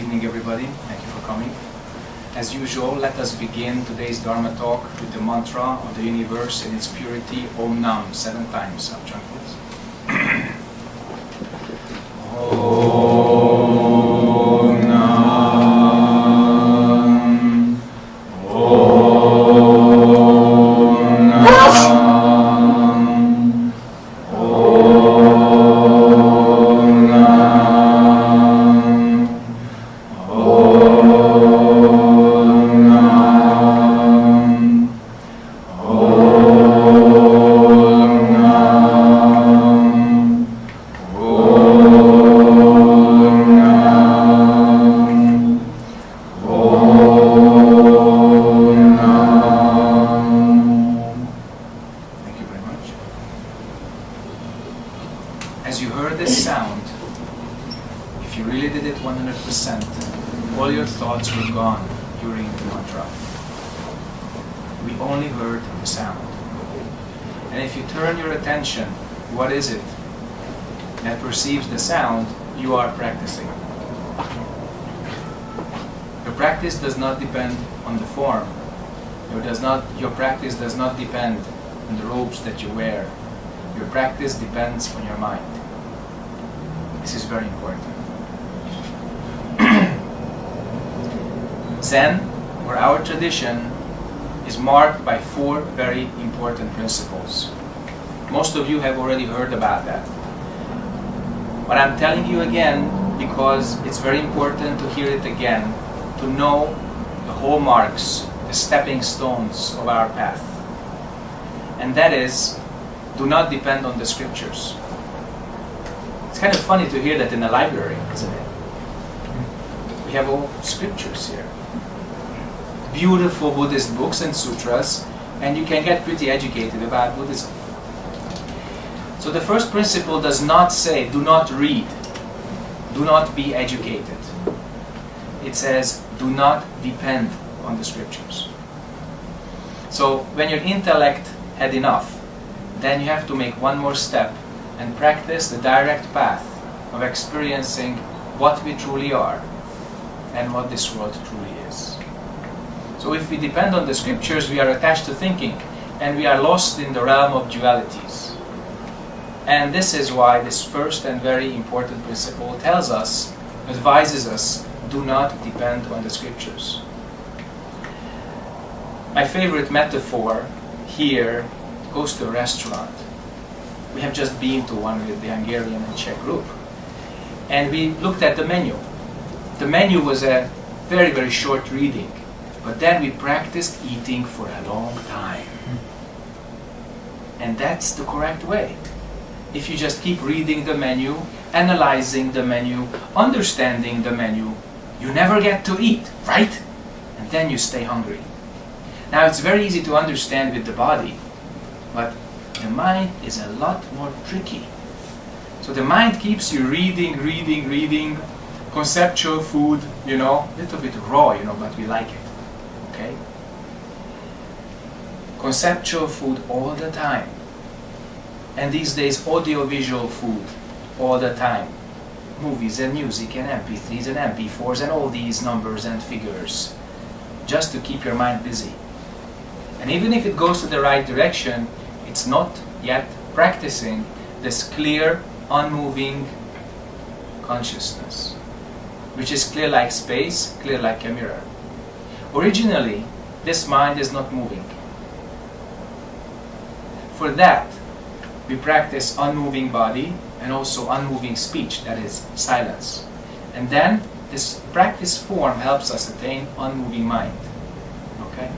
evening, everybody. Thank you for coming. As usual, let us begin today's Dharma talk with the mantra of the universe in its purity, Om Nam, 7 times. Up, chant, please. Om Nam. Om Nam. As you heard this sound, if you really did it 100%, all your thoughts were gone during the mantra. We only heard the sound. And if you turn your attention, what is it that perceives the sound? You are practicing. Your practice does not depend on the form. Your practice does not depend on the robes that you wear. Your practice depends on your mind. This is very important. Zen, or our tradition, is marked by 4 very important principles. Most of you have already heard about that. But I'm telling you again because it's very important to hear it again, to know the hallmarks, the stepping stones of our path. And that is, do not depend on the scriptures. It's kind of funny to hear that in a library, isn't it? We have all scriptures here. Beautiful Buddhist books and sutras, and you can get pretty educated about Buddhism. So the first principle does not say, do not read, do not be educated. It says, do not depend on the scriptures. So when your intellect had enough, then you have to make one more step and practice the direct path of experiencing what we truly are and what this world truly is. So if we depend on the scriptures, we are attached to thinking and we are lost in the realm of dualities. And this is why this first and very important principle tells us, advises us, do not depend on the scriptures. My favorite metaphor here goes to a restaurant. We have just been to one with the Hungarian and Czech group. And we looked at the menu. The menu was a very, very short reading. But then we practiced eating for a long time. And that's the correct way. If you just keep reading the menu, analyzing the menu, understanding the menu, you never get to eat, right? And then you stay hungry. Now it's very easy to understand with the body, but the mind is a lot more tricky. So the mind keeps you reading, conceptual food, a little bit raw, but we like it, okay? Conceptual food all the time. And these days, audiovisual food all the time. Movies and music and MP3s and MP4s and all these numbers and figures, just to keep your mind busy. And even if it goes to the right direction, it's not yet practicing this clear, unmoving consciousness, which is clear like space, clear like a mirror. Originally, this mind is not moving. For that, we practice unmoving body and also unmoving speech, that is, silence. And then, this practice form helps us attain unmoving mind. Okay?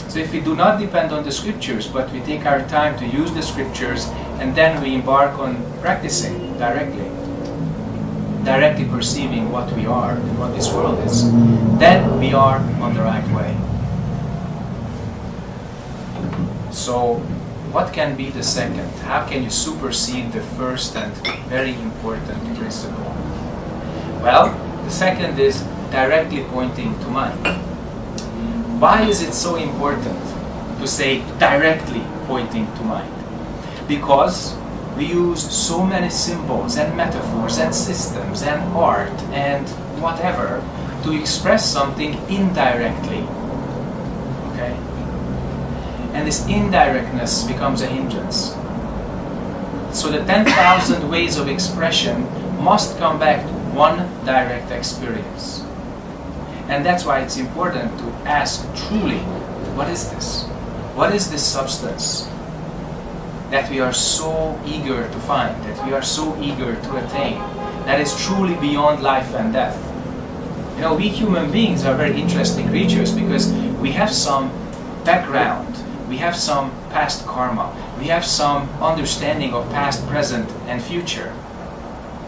So if we do not depend on the scriptures, but we take our time to use the scriptures, and then we embark on practicing directly perceiving what we are and what this world is, then we are on the right way. So, what can be the second? How can you supersede the first and very important principle? Well, the second is directly pointing to mind. Why is it so important to say directly pointing to mind? Because we use so many symbols and metaphors and systems and art and whatever, to express something indirectly. Okay? And this indirectness becomes a hindrance. So the 10,000 ways of expression must come back to one direct experience. And that's why it's important to ask truly, what is this? What is this substance that we are so eager to find, that we are so eager to attain, that is truly beyond life and death? You know, we human beings are very interesting creatures because we have some background, we have some past karma, we have some understanding of past, present, and future.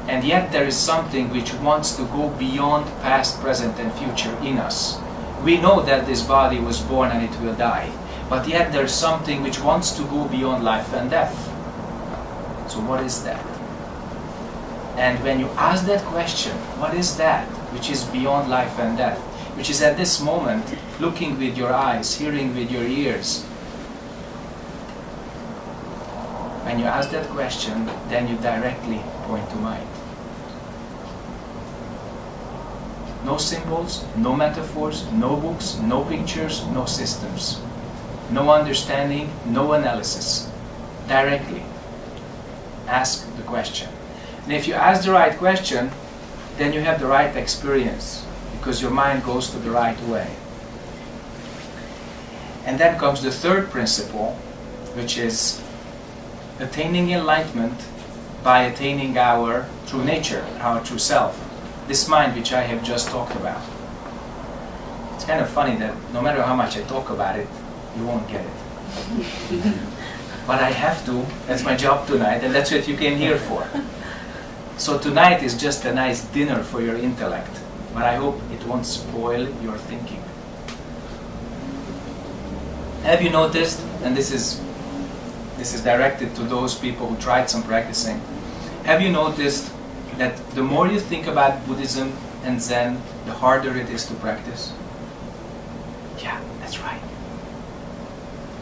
And yet there is something which wants to go beyond past, present, and future in us. We know that this body was born and it will die, but yet there is something which wants to go beyond life and death. So what is that? And when you ask that question, what is that which is beyond life and death, which is at this moment looking with your eyes, hearing with your ears, when you ask that question, then you directly point to mind. No symbols, no metaphors, no books, no pictures, no systems. No understanding, no analysis. Directly ask the question. And if you ask the right question, then you have the right experience, because your mind goes to the right way. And then comes the third principle, which is attaining enlightenment by attaining our true nature, our true self. This mind which I have just talked about. It's kind of funny that no matter how much I talk about it, you won't get it. But I have to, that's my job tonight, and that's what you came here for. So tonight is just a nice dinner for your intellect, but I hope it won't spoil your thinking. Have you noticed, and this is directed to those people who tried some practicing, have you noticed that the more you think about Buddhism and Zen, the harder it is to practice? Yeah, that's right.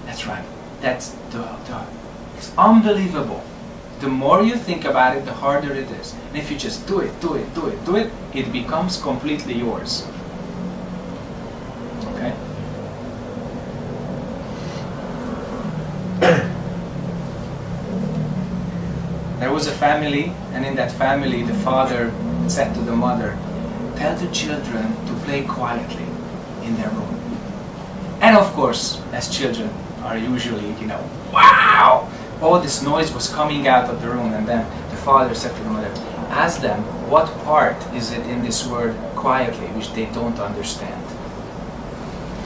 That's right. That's it's unbelievable. The more you think about it, the harder it is. And if you just do it, it becomes completely yours. Okay? There was a family, and in that family the father said to the mother, tell the children to play quietly in their room. And of course, as children are usually, wow! All this noise was coming out of the room, and then the father said to the mother, ask them what part is it in this word quietly which they don't understand.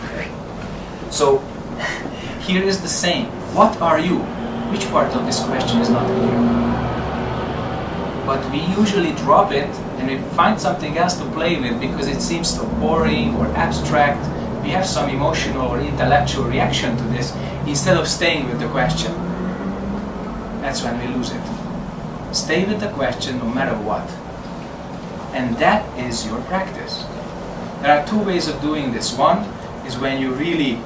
Okay. So here is the saying, what are you? Which part of this question is not clear? But we usually drop it and we find something else to play with because it seems so boring or abstract. We have some emotional or intellectual reaction to this instead of staying with the question. That's when we lose it. Stay with the question no matter what. And that is your practice. There are two ways of doing this. One is when you really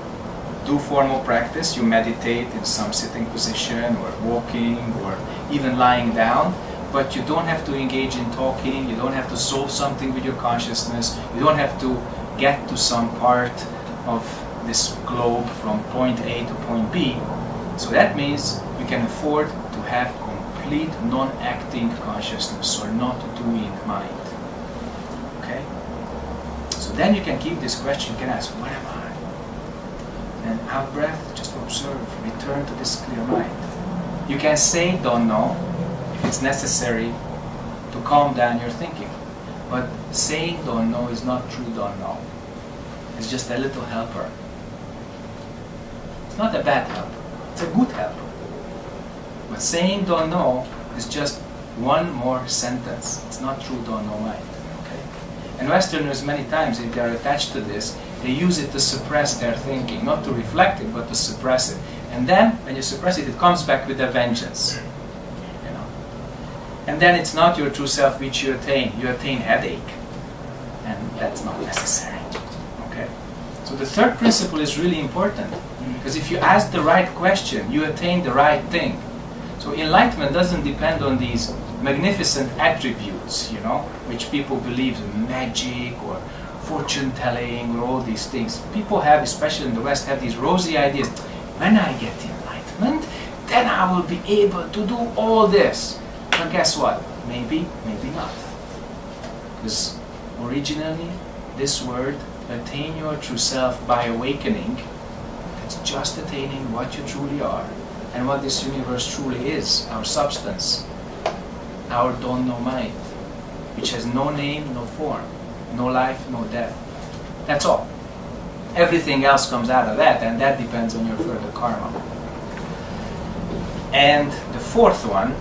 do formal practice, you meditate in some sitting position or walking or even lying down, but you don't have to engage in talking, you don't have to solve something with your consciousness, you don't have to get to some part of this globe from point A to point B. So that means you can afford to have complete non-acting consciousness or not doing mind. Okay? So then you can keep this question, you can ask, what am I? And out breath, just observe, return to this clear mind. You can say don't know if it's necessary to calm down your thinking. But saying don't know is not true don't know. It's just a little helper. It's not a bad helper, it's a good helper. But saying don't know is just one more sentence. It's not true don't know mind. Okay? And Westerners many times, if they are attached to this, they use it to suppress their thinking, not to reflect it, but to suppress it. And then, when you suppress it, it comes back with a vengeance. And then it's not your true self which you attain. You attain headache. And that's not necessary. Okay? So the third principle is really important. Because if you ask the right question, you attain the right thing. So enlightenment doesn't depend on these magnificent attributes, you know, which people believe in magic or fortune telling or all these things. People have, especially in the West, have these rosy ideas. When I get enlightenment, then I will be able to do all this. But guess what? Maybe, maybe not. Because originally, this word, attain your true self by awakening, it's just attaining what you truly are and what this universe truly is, our substance, our don't-know mind, which has no name, no form, no life, no death. That's all. Everything else comes out of that, and that depends on your further karma. And the fourth one,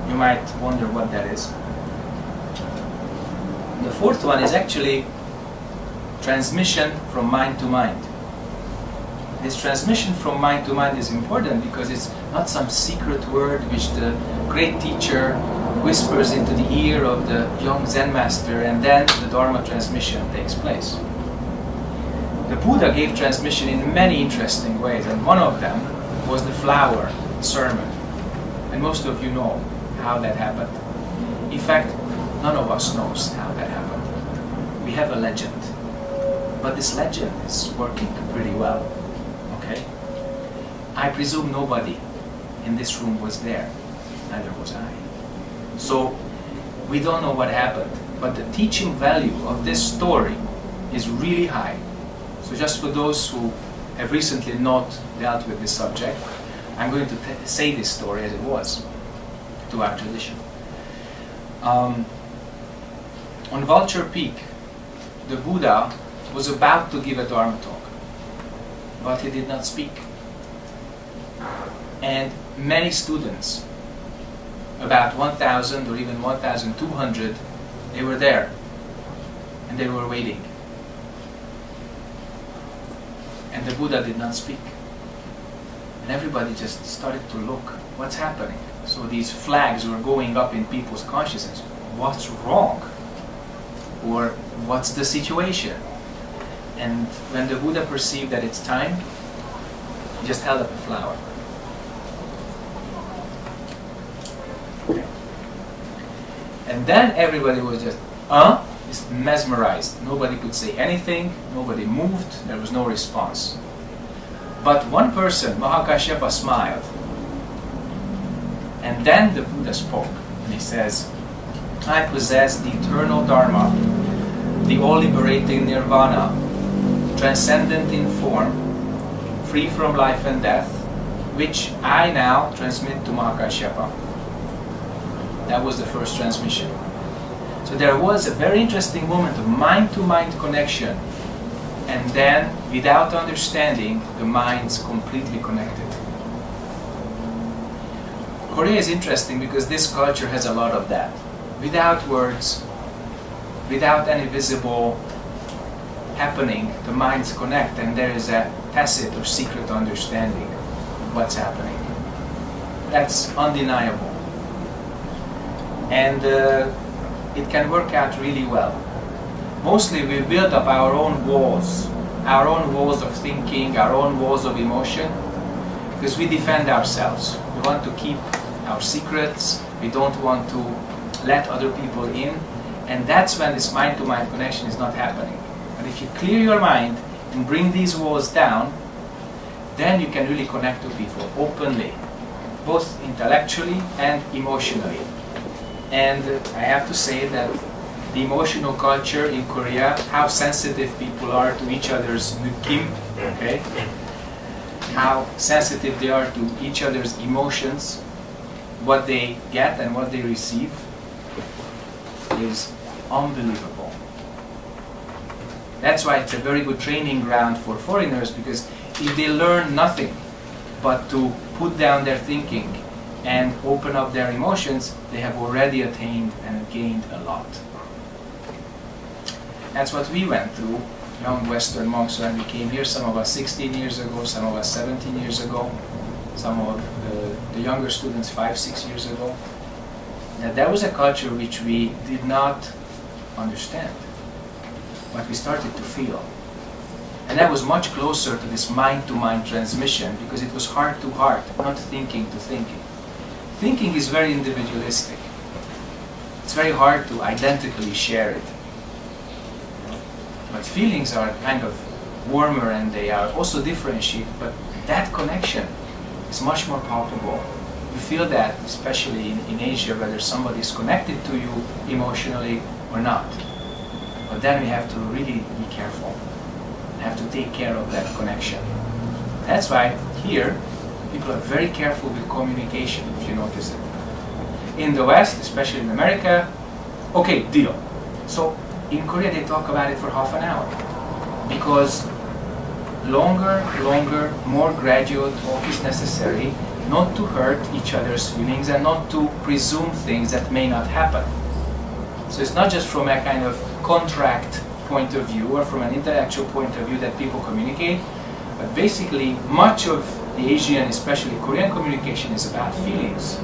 you might wonder what that is. The fourth one is actually transmission from mind to mind. This transmission from mind to mind is important because it's not some secret word which the great teacher whispers into the ear of the young Zen master, and then the Dharma transmission takes place. The Buddha gave transmission in many interesting ways, and one of them was the flower sermon. And most of you know how that happened. In fact, none of us knows how that happened. We have a legend, but this legend is working pretty well. Okay? I presume nobody in this room was there, neither was I. So we don't know what happened, but the teaching value of this story is really high. So just for those who have recently not dealt with this subject, I'm going to say this story as it was to our tradition. On Vulture Peak, the Buddha was about to give a Dharma talk, but he did not speak. And many students, about 1,000 or even 1,200, they were there and they were waiting. And the Buddha did not speak. And everybody just started to look, what's happening? So these flags were going up in people's consciousness. What's wrong? Or what's the situation? And when the Buddha perceived that it's time, he just held up a flower. Okay. And then everybody was just mesmerized. Nobody could say anything, nobody moved, there was no response. But one person, Mahakashyapa, smiled. And then the Buddha spoke, and he says, I possess the eternal Dharma, the all-liberating Nirvana, transcendent in form, free from life and death, which I now transmit to Mahakashyapa. That was the first transmission. So there was a very interesting moment of mind-to-mind connection, and then, without understanding, the minds completely connected. Korea is interesting because this culture has a lot of that. Without words, without any visible happening, the minds connect, and there is a tacit or secret understanding of what's happening. That's undeniable. And it can work out really well. Mostly we build up our own walls of thinking, our own walls of emotion, because we defend ourselves. We want to keep our secrets, we don't want to let other people in, and that's when this mind-to-mind connection is not happening. But if you clear your mind and bring these walls down, then you can really connect to people openly, both intellectually and emotionally. And I have to say that the emotional culture in Korea, how sensitive people are to each other's 느낌, okay? How sensitive they are to each other's emotions, what they get and what they receive, is unbelievable. That's why it's a very good training ground for foreigners, because if they learn nothing but to put down their thinking and open up their emotions, they have already attained and gained a lot. That's what we went through, young Western monks, when we came here, some of us 16 years ago, some of us 17 years ago, some of the younger students 5-6 years ago. Now, that was a culture which we did not understand, but we started to feel. And that was much closer to this mind-to-mind transmission, because it was heart-to-heart, not thinking to thinking. thinking is very individualistic. It's very hard to identically share it. But feelings are kind of warmer and they are also differentiated, but that connection is much more palpable. You feel that, especially in Asia, whether somebody is connected to you emotionally or not. But then we have to really be careful. We have to take care of that connection. That's why here, people are very careful with communication, if you notice it. In the West, especially in America, okay, deal. So in Korea they talk about it for half an hour. Because longer, more gradual talk is necessary, not to hurt each other's feelings and not to presume things that may not happen. So it's not just from a kind of contract point of view or from an intellectual point of view that people communicate, but basically much of the Asian, especially Korean communication is about feelings,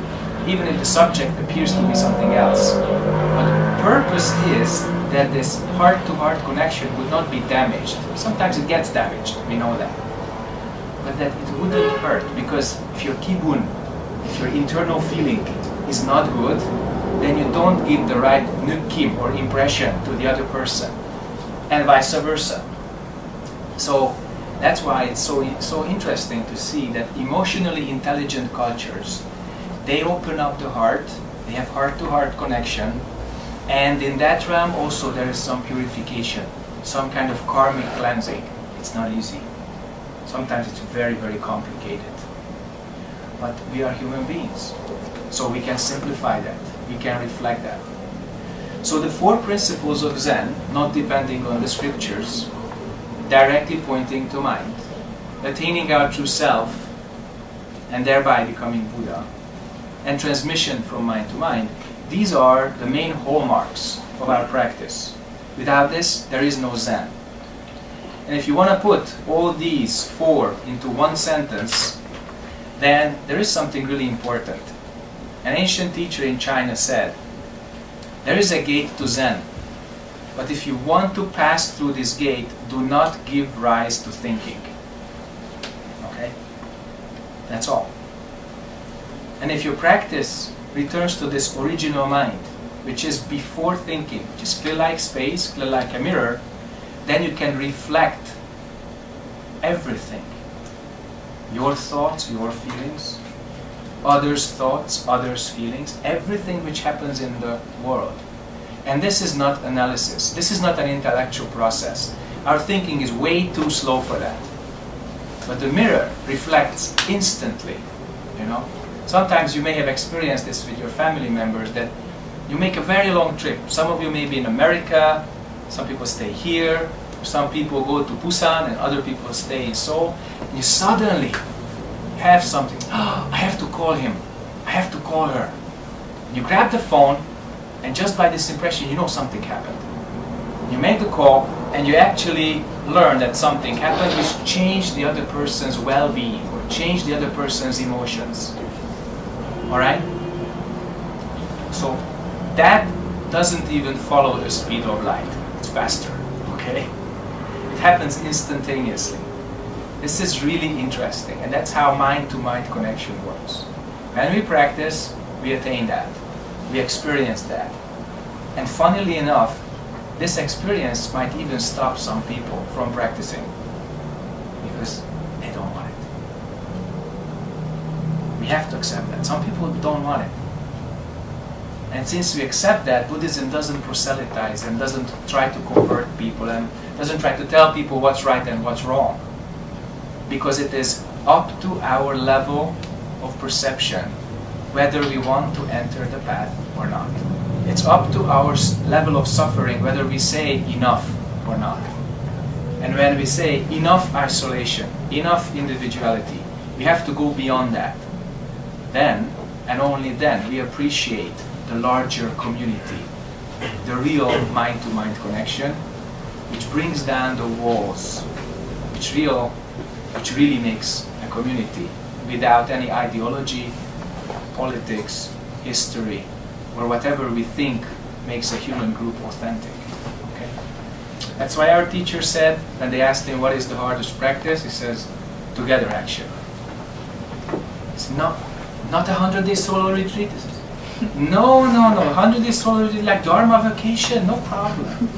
even if the subject appears to be something else. But the purpose is that this heart-to-heart connection would not be damaged. Sometimes it gets damaged, we know that. But that it wouldn't hurt, because if your kibun, if your internal feeling is not good, then you don't give the right nukim or impression to the other person, and vice versa. So that's why it's so interesting to see that emotionally intelligent cultures, they open up the heart, they have heart-to-heart connection, and in that realm also there is some purification, some kind of karmic cleansing. It's not easy. Sometimes it's very, very complicated. But we are human beings, so we can simplify that, we can reflect that. So the 4 principles of Zen, not depending on the scriptures, directly pointing to mind, attaining our true self, and thereby becoming Buddha, and transmission from mind to mind, these are the main hallmarks of our practice. Without this, there is no Zen. And if you want to put all these 4 into one sentence, then there is something really important. An ancient teacher in China said, there is a gate to Zen, but if you want to pass through this gate, do not give rise to thinking. Okay? That's all. And if your practice returns to this original mind, which is before thinking, which is clear like space, clear like a mirror, then you can reflect everything. Your thoughts, your feelings, others' thoughts, others' feelings, everything which happens in the world. And this is not analysis. This is not an intellectual process. Our thinking is way too slow for that. But the mirror reflects instantly, you know. Sometimes you may have experienced this with your family members, that you make a very long trip. Some of you may be in America, some people stay here, some people go to Busan and other people stay in Seoul, and you suddenly have something, oh, I have to call him, I have to call her. You grab the phone, and just by this impression you know something happened. You make the call and you actually learn that something happened which changed the other person's well-being or changed the other person's emotions. Alright? So that doesn't even follow the speed of light. It's faster. Okay? It happens instantaneously. This is really interesting, and that's how mind-to-mind connection works. When we practice, we attain that. We experience that. And funnily enough, this experience might even stop some people from practicing because they don't want it. We have to accept that. Some people don't want it. And since we accept that, Buddhism doesn't proselytize and doesn't try to convert people and doesn't try to tell people what's right and what's wrong. Because it is up to our level of perception whether we want to enter the path or not. It's up to our level of suffering whether we say enough or not. And when we say enough isolation, enough individuality, we have to go beyond that. Then, and only then, we appreciate the larger community, the real mind-to-mind connection, which brings down the walls, which really makes a community without any ideology, politics, history, or whatever we think makes a human group authentic. Okay? That's why our teacher said, when they asked him what is the hardest practice, he says, together action. It's not Not 100-day solo retreat. No, no, no. 100-day solo retreat like Dharma vacation, no problem.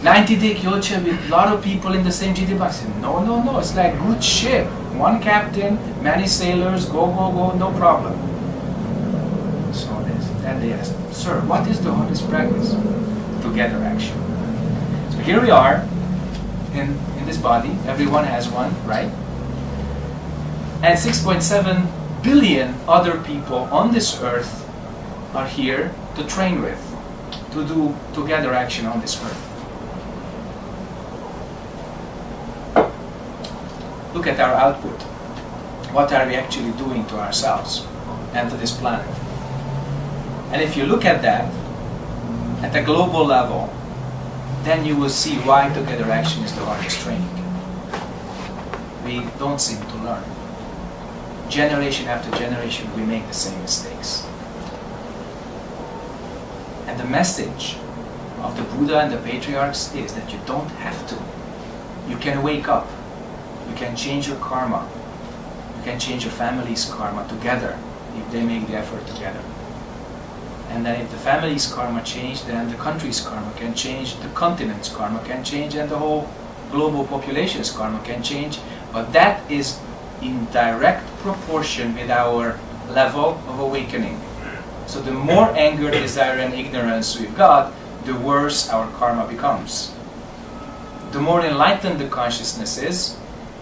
90-day kyocha with a lot of people in the same GD box. No, no, no. It's like good ship. One captain, many sailors, go, go, go, no problem. So then they asked, sir, what is the hardest practice? Together action. So here we are in this body. Everyone has one, right? And 6.7 billion other people on this earth are here to train with, to do together action on this earth. Look at our output. What are we actually doing to ourselves and to this planet? And if you look at that at a global level, then you will see why together action is the hardest training. We don't seem to learn. Generation after generation, we make the same mistakes. And the message of the Buddha and the patriarchs is that you don't have to. You can wake up. You can change your karma. You can change your family's karma together if they make the effort together. And then if the family's karma change, then the country's karma can change, the continent's karma can change, and the whole global population's karma can change. But that is in direct proportion with our level of awakening. So the more anger, desire, and ignorance we've got, the worse our karma becomes. The more enlightened the consciousness is,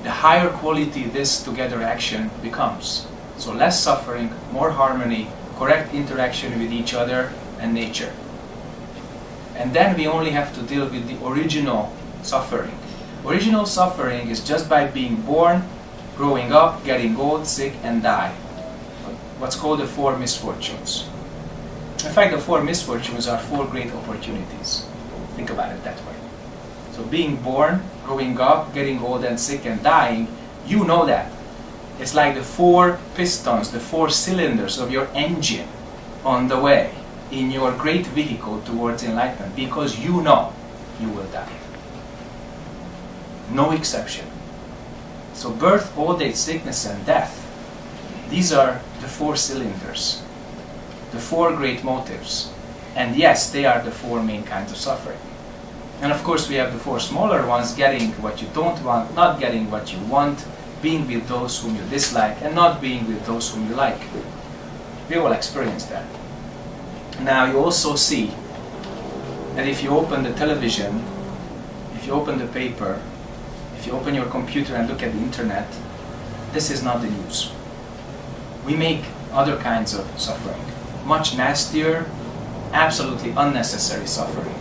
the higher quality this together action becomes. So less suffering, more harmony, correct interaction with each other and nature. And then we only have to deal with the original suffering. Original suffering is just by being born, growing up, getting old, sick, and die. What's called the four misfortunes. In fact, the four misfortunes are four great opportunities. Think about it that way. So being born, growing up, getting old and sick and dying, you know that. It's like the four pistons, the four cylinders of your engine on the way in your great vehicle towards enlightenment, because you know you will die. No exception. So birth, old age, sickness, and death, these are the four cylinders, the four great motives. And yes, they are the four main kinds of suffering. And of course we have the four smaller ones: getting what you don't want, not getting what you want, being with those whom you dislike, and not being with those whom you like. We all experience that. Now you also see that if you open the television, if you open the paper, if you open your computer and look at the internet, this is not the news. We make other kinds of suffering, much nastier, absolutely unnecessary suffering.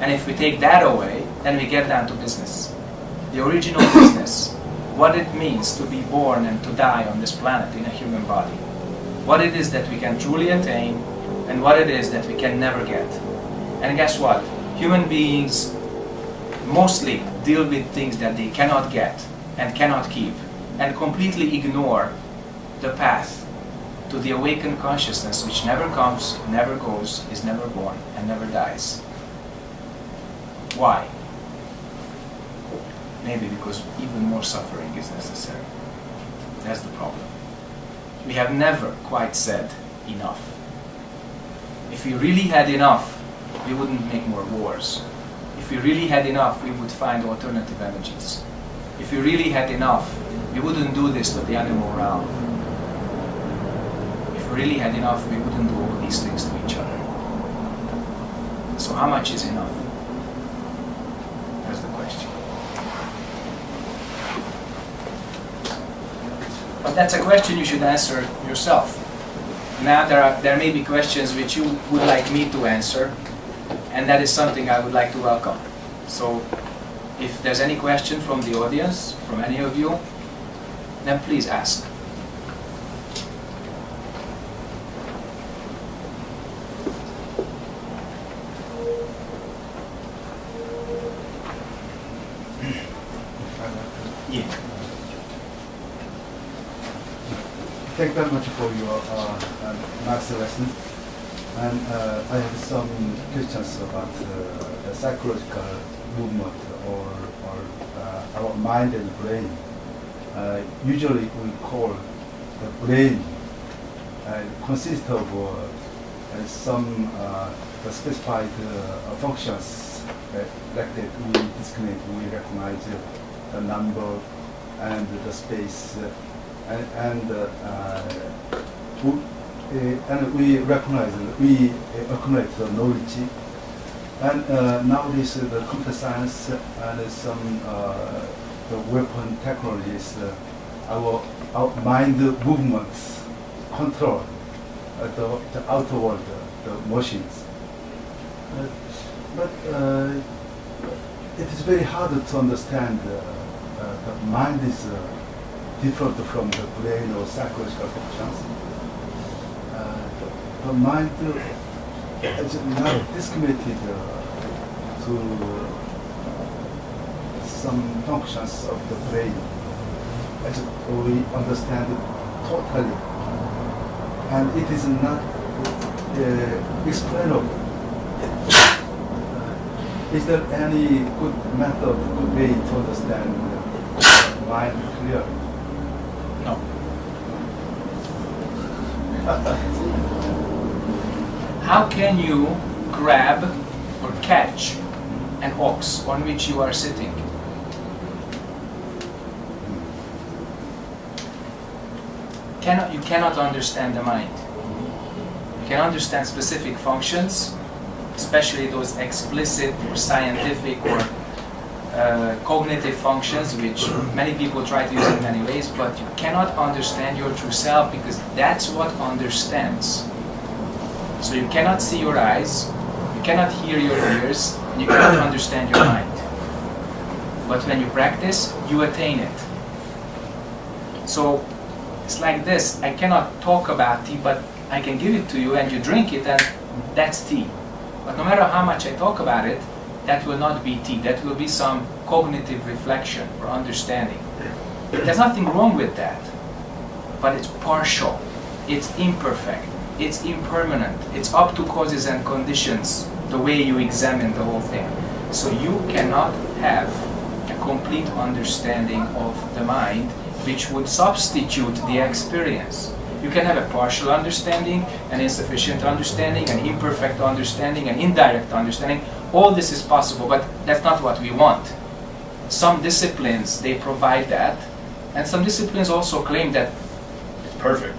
And if we take that away, then we get down to business. The original business, what it means to be born and to die on this planet in a human body. What it is that we can truly attain, and what it is that we can never get. And guess what? Human beings mostly deal with things that they cannot get and cannot keep, and completely ignore the path to the awakened consciousness, which never comes, never goes, is never born, and never dies. Why? Maybe because even more suffering is necessary. That's the problem. We have never quite said enough. If we really had enough, we wouldn't make more wars. If we really had enough, we would find alternative energies. If we really had enough, we wouldn't do this to the animal realm. If we really had enough, we wouldn't do all these things to each other. So how much is enough? That's the question. But that's a question you should answer yourself. Now there may be questions which you would like me to answer, and that is something I would like to welcome. So if there's any question from the audience, from any of you, then please ask. Yeah. Thank you very much for your master lesson. And I have some questions about the psychological movement or our mind and brain. Usually we call the brain consists of some specified functions like that we discriminate, we recognize the number and the space and we recognize, we accumulate the knowledge. And nowadays the computer science and some the weapon technologies, our mind movements control the outer world, the machines. But it is very hard to understand the mind is different from the brain or psychological functions. The mind is not discriminated to some functions of the brain, as we understand it totally, and it is not explainable. Is there any good method, good way to understand mind clearly? No. How can you grab or catch an ox on which you are sitting? You cannot understand the mind. You can understand specific functions, especially those explicit or scientific or cognitive functions, which many people try to use in many ways, but you cannot understand your true self, because that's what understands. So you cannot see your eyes, you cannot hear your ears, and you cannot understand your mind. But when you practice, you attain it. So it's like this: I cannot talk about tea, but I can give it to you and you drink it, and that's tea. But no matter how much I talk about it, that will not be tea. That will be some cognitive reflection or understanding. There's nothing wrong with that, but it's partial, it's imperfect, it's impermanent, it's up to causes and conditions, the way you examine the whole thing. So you cannot have a complete understanding of the mind which would substitute the experience. You can have a partial understanding, an insufficient understanding, an imperfect understanding, an indirect understanding. All this is possible, but that's not what we want. Some disciplines, they provide that, and some disciplines also claim that it's perfect.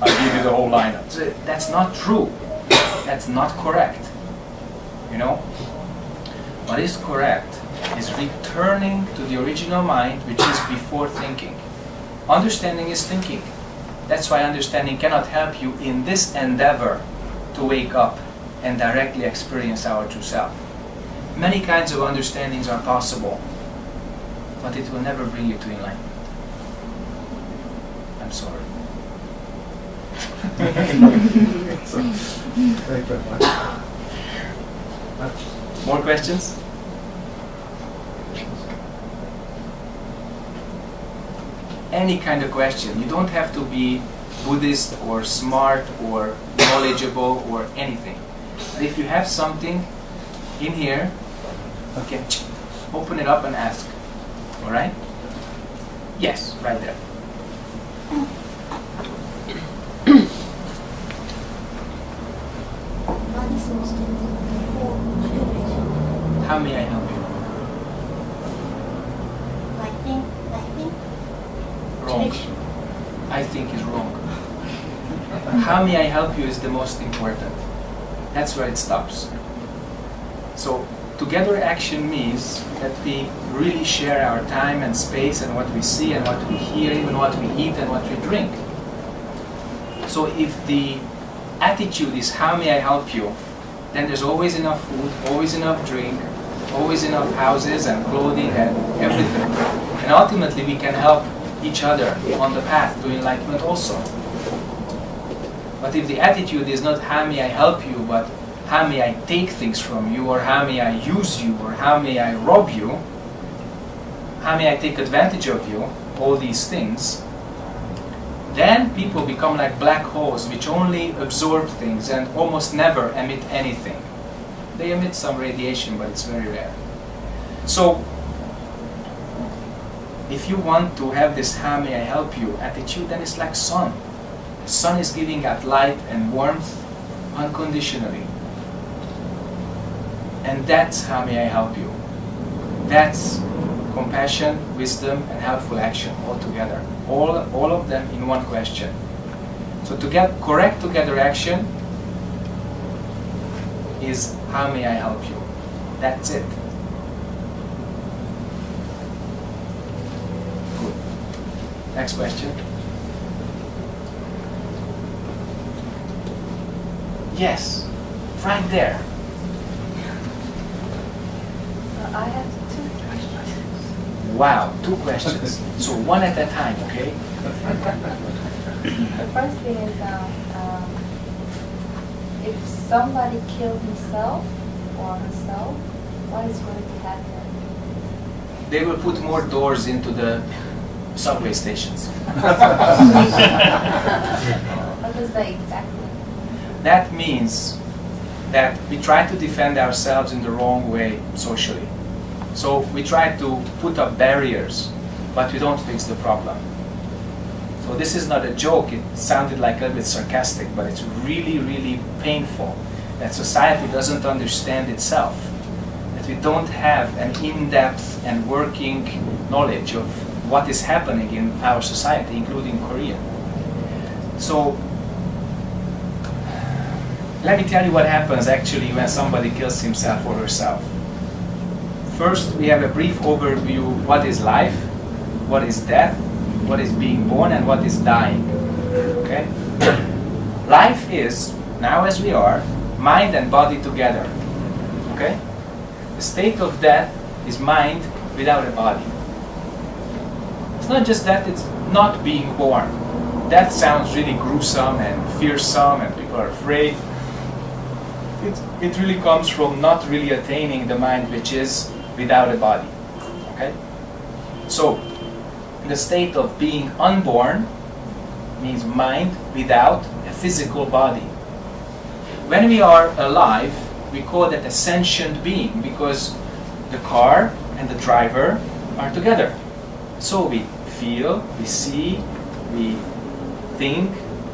I'll give you the whole lineup. So that's not true. That's not correct. You know? What is correct is returning to the original mind, which is before thinking. Understanding is thinking. That's why understanding cannot help you in this endeavor to wake up and directly experience our true self. Many kinds of understandings are possible, but it will never bring you to enlightenment. I'm sorry. More questions? Any kind of question. You don't have to be Buddhist or smart or knowledgeable or anything. But if you have something in here, okay, open it up and ask. All right? Yes, right there. How may I help you? I think. Wrong. I think is wrong. How may I help you is the most important. That's where it stops. So together action means that we really share our time and space and what we see and what we hear, even what we eat and what we drink. So if the attitude is how may I help you, then there's always enough food, always enough drink, always enough houses and clothing and everything. And ultimately we can help each other on the path to enlightenment also. But if the attitude is not how may I help you, but how may I take things from you, or how may I use you, or how may I rob you, how may I take advantage of you, all these things, then people become like black holes which only absorb things and almost never emit anything. They emit some radiation, but it's very rare. So if you want to have this how may I help you attitude, then it's like sun. The sun is giving out light and warmth unconditionally. And that's how may I help you. That's compassion, wisdom, and helpful action all together. All of them in one question. So to get correct together action is how may I help you. That's it. Good. Next question. Yes, right there. I have 2 questions. Wow, 2 questions. So one at a time, okay? The first thing is, if somebody killed himself or herself, what is going to happen? They will put more doors into the subway stations. What does that exactly? That means that we try to defend ourselves in the wrong way socially. So we try to put up barriers, but we don't fix the problem. So this is not a joke. It sounded like a little bit sarcastic, but it's really, really painful that society doesn't understand itself, that we don't have an in-depth and working knowledge of what is happening in our society, including Korea. So let me tell you what happens actually when somebody kills himself or herself. First, we have a brief overview: what is life, what is death, what is being born, and what is dying. Okay? Life is, now as we are, mind and body together. Okay? The state of death is mind without a body. It's not just that, it's not being born. That sounds really gruesome and fearsome and people are afraid. It really comes from not really attaining the mind which is without a body. Okay? So, the state of being unborn means mind without a physical body. When we are alive, we call that a sentient being because the car and the driver are together. So we feel, we see, we think,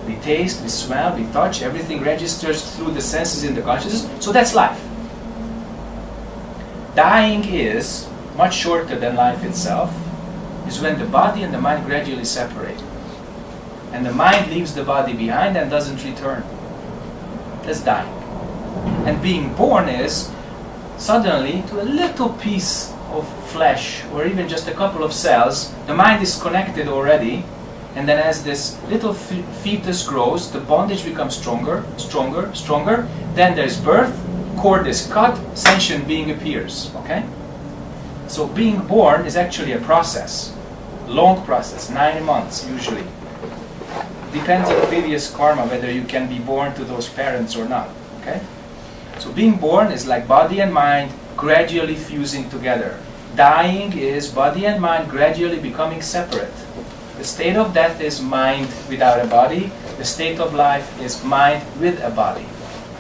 we taste, we smell, we touch, everything registers through the senses in the consciousness. So that's life. Dying is much shorter than life itself, is when the body and the mind gradually separate. And the mind leaves the body behind and doesn't return. That's dying. And being born is suddenly to a little piece of flesh or even just a couple of cells, the mind is connected already, and then as this little fetus grows, the bondage becomes stronger, stronger, stronger. Then there's birth, cord is cut, sentient being appears. Okay? So being born is actually a process, long process, 9 months usually. Depends on previous karma whether you can be born to those parents or not. Okay? So being born is like body and mind gradually fusing together. Dying is body and mind gradually becoming separate. The state of death is mind without a body. The state of life is mind with a body.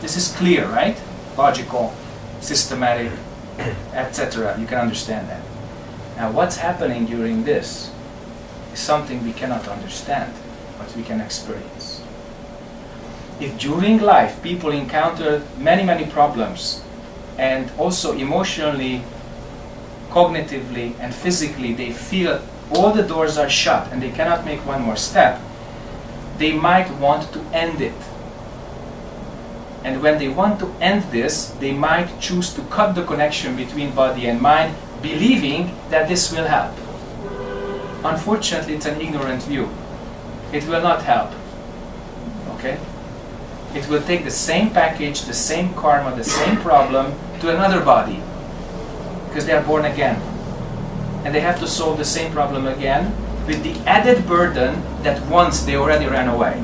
This is clear, right? Logical, systematic, etc. You can understand that. Now what's happening during this is something we cannot understand, but we can experience. If during life people encounter many problems and also emotionally, cognitively and physically they feel all the doors are shut and they cannot make one more step, they might want to end it. And when they want to end this, they might choose to cut the connection between body and mind, believing that this will help. Unfortunately, it's an ignorant view. It will not help. Okay? It will take the same package, the same karma, the same problem to another body. Because they are born again. And they have to solve the same problem again with the added burden that once they already ran away.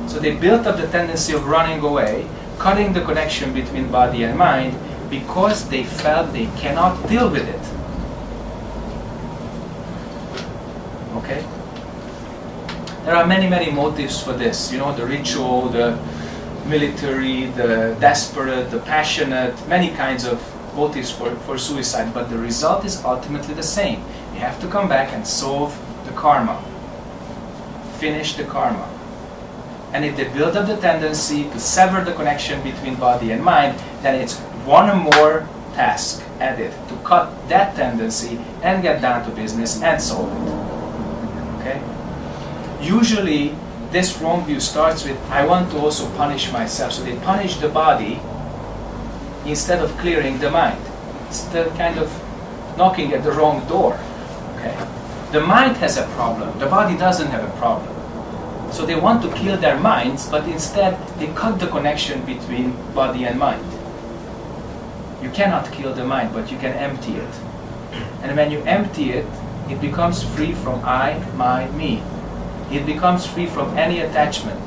So they built up the tendency of running away, cutting the connection between body and mind because they felt they cannot deal with it. Okay? There are many motives for this. You know, the ritual, the military, the desperate, the passionate, many kinds of motives for suicide, but the result is ultimately the same. You have to come back and solve the karma. Finish the karma. And if they build up the tendency to sever the connection between body and mind, then it's one more task added to cut that tendency and get down to business and solve it. Okay? Usually, this wrong view starts with, I want to also punish myself. So they punish the body instead of clearing the mind. It's the kind of knocking at the wrong door. Okay? The mind has a problem. The body doesn't have a problem. So they want to kill their minds, but instead they cut the connection between body and mind. You cannot kill the mind, but you can empty it. And when you empty it, it becomes free from I, my, me. It becomes free from any attachment,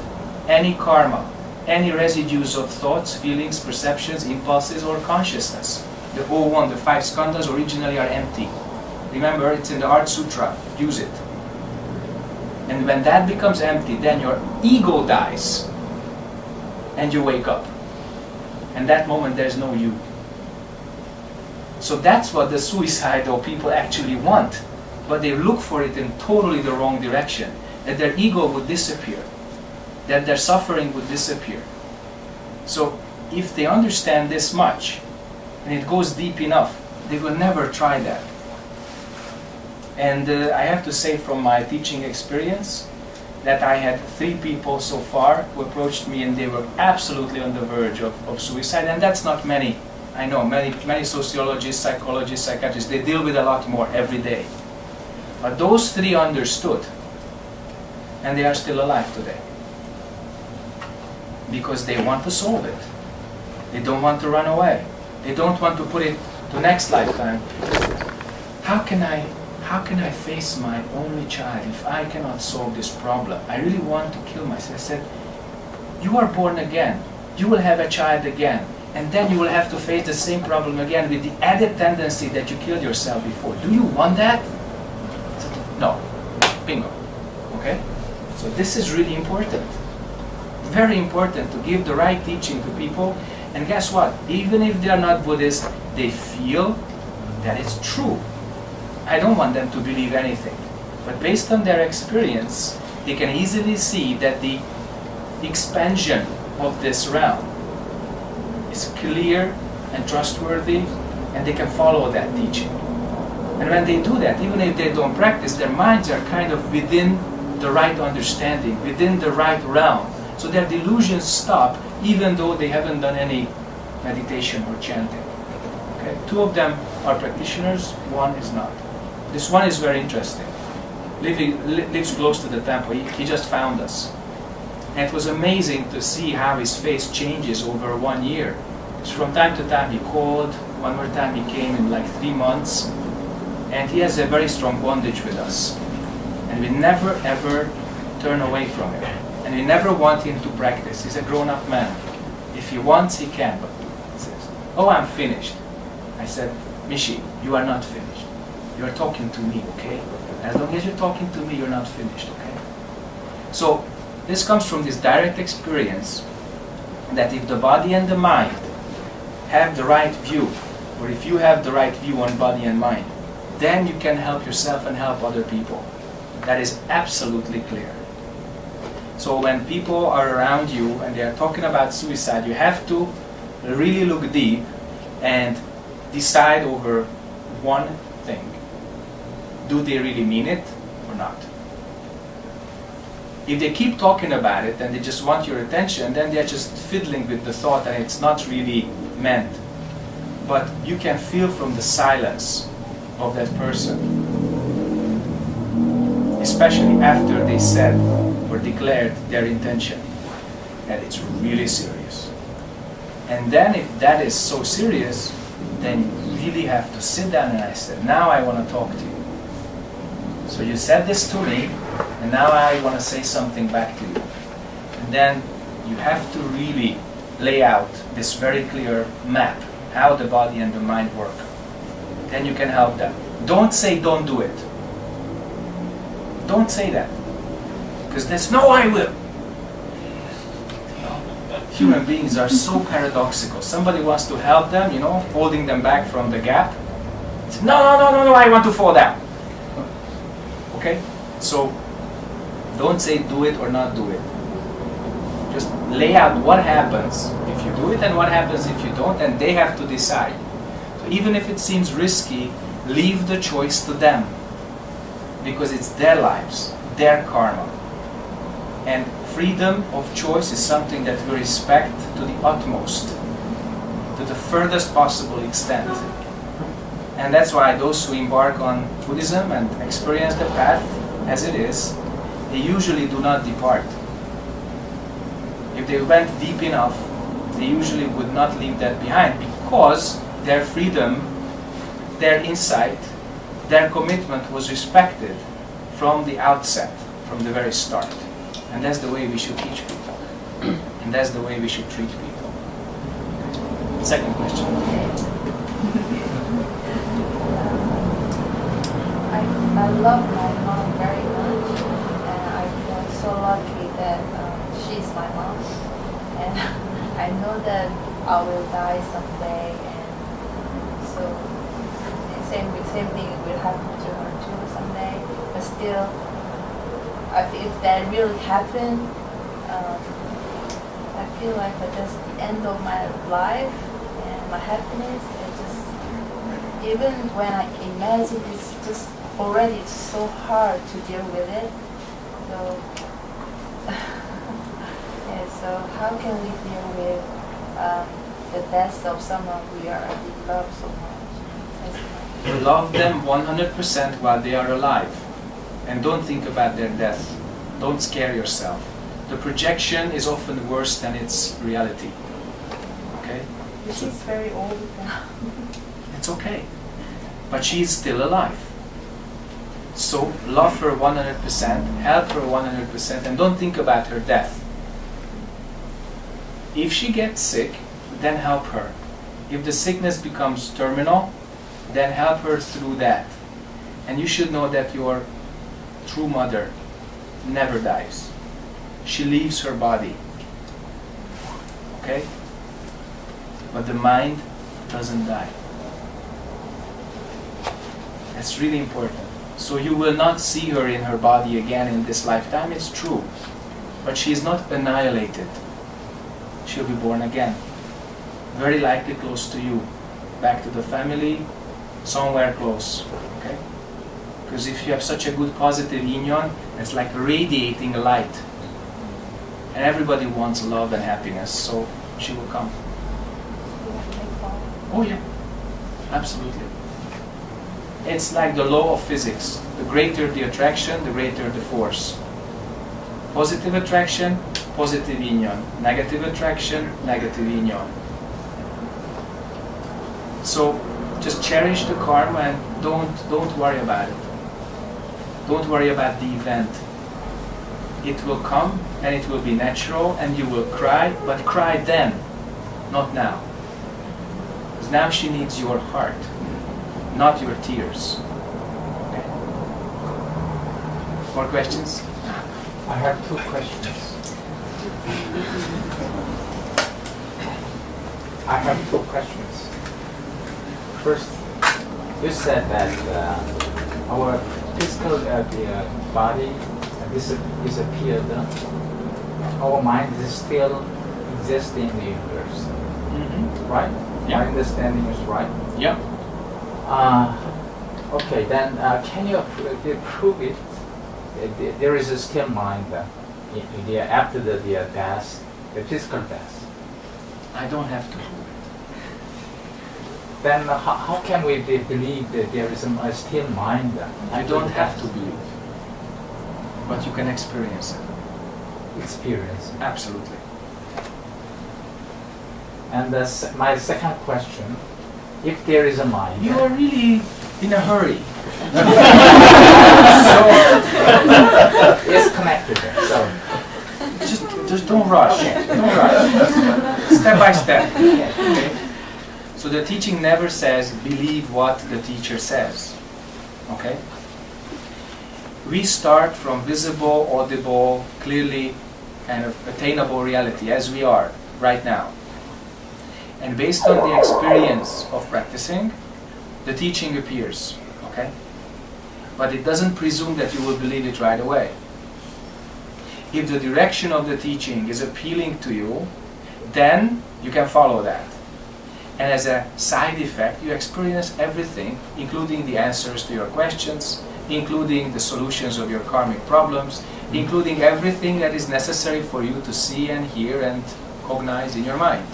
any karma, any residues of thoughts, feelings, perceptions, impulses, or consciousness. The 01, the 5 skandhas originally are empty. Remember, it's in the Art Sutra. Use it. And when that becomes empty, then your ego dies and you wake up. And that moment there's no you. So that's what the suicidal people actually want. But they look for it in totally the wrong direction. That their ego would disappear. That their suffering would disappear. So if they understand this much, and it goes deep enough, they will never try that. And I have to say from my teaching experience that I had 3 people so far who approached me and they were absolutely on the verge of suicide, and that's not many. I know many sociologists, psychologists, psychiatrists, they deal with a lot more every day. But those 3 understood, and they are still alive today. Because they want to solve it. They don't want to run away. They don't want to put it to next lifetime. How can I face my only child if I cannot solve this problem? I really want to kill myself. I said, you are born again. You will have a child again. And then you will have to face the same problem again with the added tendency that you killed yourself before. Do you want that? I said, no. Bingo. Okay? So this is really important. Very important to give the right teaching to people. And guess what? Even if they are not Buddhist, they feel that it's true. I don't want them to believe anything. But based on their experience, they can easily see that the expansion of this realm is clear and trustworthy, and they can follow that teaching. And when they do that, even if they don't practice, their minds are kind of within the right understanding, within the right realm. So their delusions stop, even though they haven't done any meditation or chanting. Okay? 2 of them are practitioners, 1 is not. This one is very interesting. Lives close to the temple. He just found us. And it was amazing to see how his face changes over 1 year. So from time to time he called, one more time he came in like 3 months. And he has a very strong bondage with us. And we never ever turn away from him. And we never want him to practice. He's a grown-up man. If he wants, he can. But he says, oh, I'm finished. I said, Mishi, you are not finished. You are talking to me, okay? As long as you're talking to me, you're not finished, okay? So, this comes from this direct experience that if the body and the mind have the right view, or if you have the right view on body and mind, then you can help yourself and help other people. That is absolutely clear. So when people are around you and they are talking about suicide, you have to really look deep and decide over one thing. Do they really mean it or not? If they keep talking about it and they just want your attention, then they're just fiddling with the thought and it's not really meant. But you can feel from the silence of that person, especially after they said or declared their intention, that it's really serious. And then if that is so serious, then you really have to sit down and I said, now I want to talk to you. So you said this to me, and now I want to say something back to you. And then you have to really lay out this very clear map, how the body and the mind work. Then you can help them. Don't say don't do it. Don't say that. Because there's no I will. Human beings are so paradoxical. Somebody wants to help them, holding them back from the gap. No, I want to fall down. Okay? So don't say do it or not do it. Just lay out what happens if you do it and what happens if you don't, and they have to decide. So even if it seems risky, leave the choice to them, because it's their lives, their karma. And freedom of choice is something that we respect to the utmost, to the furthest possible extent. And that's why those who embark on Buddhism and experience the path as it is, they usually do not depart. If they went deep enough, they usually would not leave that behind, because their freedom, their insight, their commitment was respected from the outset, from the very start. And that's the way we should teach people. And that's the way we should treat people. Second question. I love my mom very much, and I feel so lucky that she's my mom. And I know that I will die someday, and so same thing will happen to her too someday. But still, if that really happened, I feel like that's the end of my life and my happiness. It just, even when I imagine, it's just already so hard to deal with it. So, yeah, so how can we deal with the death of someone we love so much? Love them 100% while they are alive. And don't think about their death. Don't scare yourself. The projection is often worse than its reality. Okay? She's very old now. It's okay. But she is still alive. So love her 100%, help her 100%, and don't think about her death. If she gets sick, then help her. If the sickness becomes terminal, then help her through that. And you should know that your true mother never dies. She leaves her body. Okay? But the mind doesn't die. That's really important. So you will not see her in her body again in this lifetime, it's true. But she is not annihilated. She'll be born again. Very likely close to you. Back to the family, somewhere close. Okay? Because if you have such a good positive yin-yang, it's like radiating a light. And everybody wants love and happiness, so she will come. Oh yeah, absolutely. It's like the law of physics. The greater the attraction, the greater the force. Positive attraction, positive yin-yang. Negative attraction, negative yin-yang. So just cherish the karma and don't worry about it. Don't worry about the event. It will come and it will be natural and you will cry, but cry then, not now. Because now she needs your heart, not your tears. Okay. More questions? I have two questions. I have two questions. First, you said that our physical body disappeared. Our mind is still existing in the universe. Mm-hmm. Right? Yeah. My understanding is right? Yeah. Okay, then can you prove it? There is a still mind after the death, the physical death. I don't have to prove it. Then how can we believe that there is a still mind? You don't have to believe, but you can experience it. Experience. Absolutely. And my second question, if there is a mind... You are really in a hurry. It's connected. So just don't rush. Don't rush. Step by step. Okay? So the teaching never says believe what the teacher says. Okay? We start from visible, audible, clearly kind of attainable reality as we are right now. And based on the experience of practicing, the teaching appears. Okay? but it doesn't presume that you will believe it right away. If the direction of the teaching is appealing to you, then you can follow that. And as a side effect, you experience everything, including the answers to your questions, including the solutions of your karmic problems, including everything that is necessary for you to see and hear and cognize in your mind.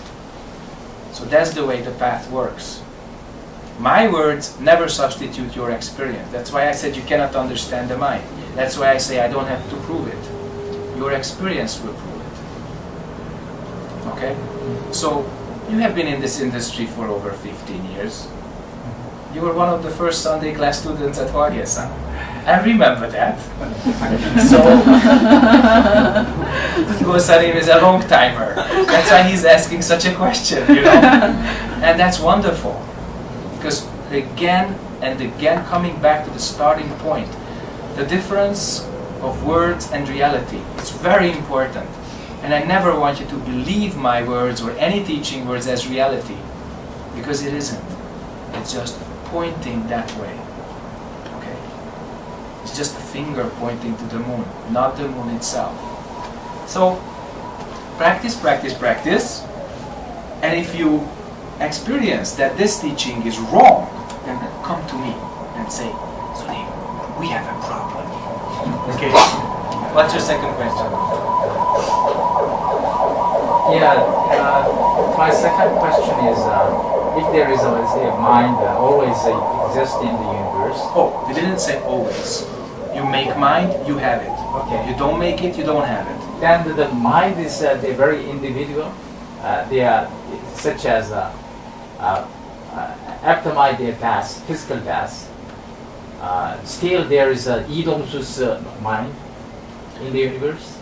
So that's the way the path works. My words never substitute your experience. That's why I said you cannot understand the mind. That's why I say I don't have to prove it. Your experience will prove it. Okay? So, you have been in this industry for over 15 years. You were one of the first Sunday class students at Hagyesan. I remember that. So, Gosarim is a long timer. That's why he's asking such a question, you know? And that's wonderful. Because again and again, coming back to the starting point, the difference of words and reality is very important. And I never want you to believe my words or any teaching words as reality, because it isn't. It's just pointing that way. Okay? It's just a finger pointing to the moon, not the moon itself. So, practice, practice, practice. And if you experience that this teaching is wrong, then come to me and say, Sunim, we have a problem. Okay. What's your second question? Yeah, my second question is, if there is a mind that always exists in the universe. Oh, you didn't say always. You make mind, you have it. Okay. You don't make it, you don't have it. Then the mind is they're very individual. They are such as after my day pass, physical pass. Still there is a Idongsu's mind in the universe.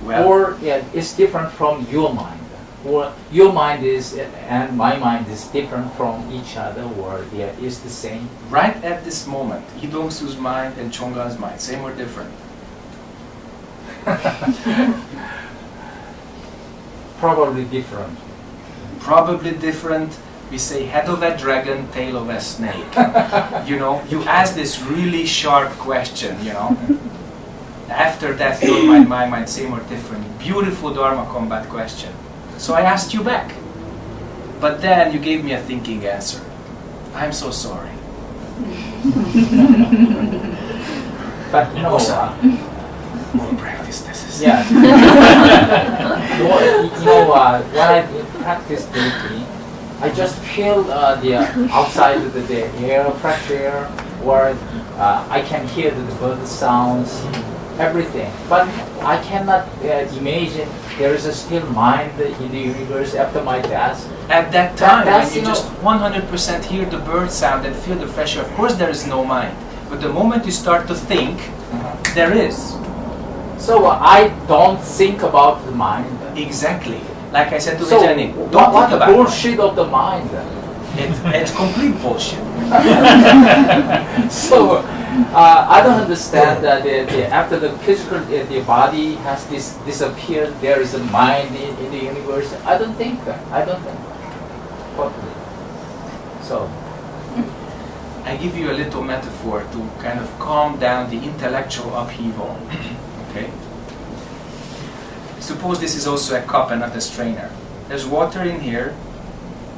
Well, Or yeah, it's different from your mind. Or your mind is and my mind is different from each other, or yeah, is the same. right at this moment, Hidongsu's mind and Chongan's mind, same or different? Probably different. Probably different. We say head of a dragon, tail of a snake. You know, you ask this really sharp question, you know. After that, your mind, my mind, same or different. Beautiful Dharma combat question. So I asked you back. But then you gave me a thinking answer. I'm so sorry. But you know, More practice this. yeah. When I practice deeply, I just feel the outside of the air, fresh air, or I can hear the bird sounds, everything. But I cannot imagine there is a still mind in the universe after my death. At that time, That's, when you just 100% hear the bird sound and feel the fresh air, of course there is no mind. But the moment you start to think, there is. So I don't think about the mind. Exactly. Like I said to So Vijayani, don't what think about bullshit of the mind? It's complete bullshit. So I don't understand that after the physical, the body has disappeared, there is a mind in the universe. I don't think that. I don't think. Totally. So. I give you a little metaphor to kind of calm down the intellectual upheaval. Okay? Suppose this is also a cup and not a strainer. There's water in here,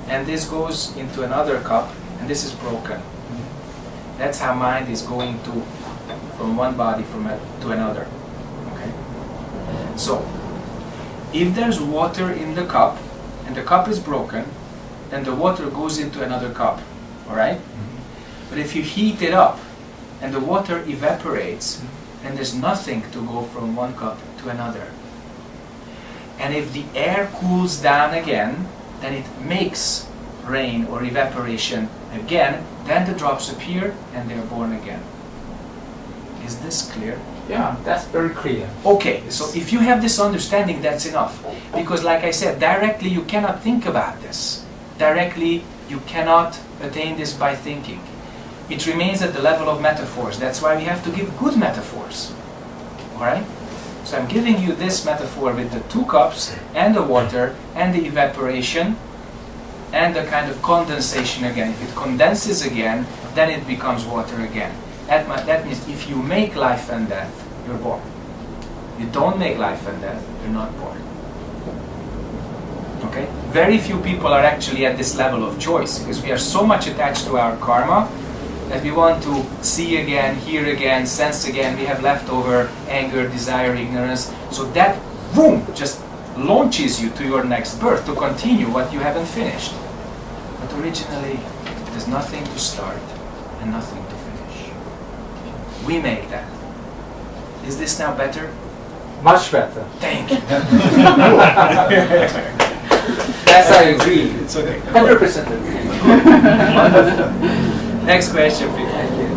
and this goes into another cup, and this is broken. That's how mind is going from one body to another. Okay? So, if there's water in the cup, and the cup is broken, then the water goes into another cup. Alright? But if you heat it up, and the water evaporates, then there's nothing to go from one cup to another. And if the air cools down again, then it makes rain or evaporation again, then the drops appear and they're born again. Is this clear? Yeah, that's very clear. Okay, so if you have this understanding, that's enough. Because like I said, directly you cannot think about this. Directly you cannot attain this by thinking. It remains at the level of metaphors. That's why we have to give good metaphors. Alright? So I'm giving you this metaphor with the two cups and the water and the evaporation and the kind of condensation again. If it condenses again, then it becomes water again. That means if you make life and death, you're born. You don't make life and death, you're not born. Okay? Very few people are actually at this level of choice, because we are so much attached to our karma that we want to see again, hear again, sense again. We have leftover anger, desire, ignorance. So that, boom, just launches you to your next birth to continue what you haven't finished. But originally, there's nothing to start and nothing to finish. We make that. Is this now better? Much better. Thank you. Yes, I agree. It's okay. 100% agree. Wonderful. Next question, please. Thank you.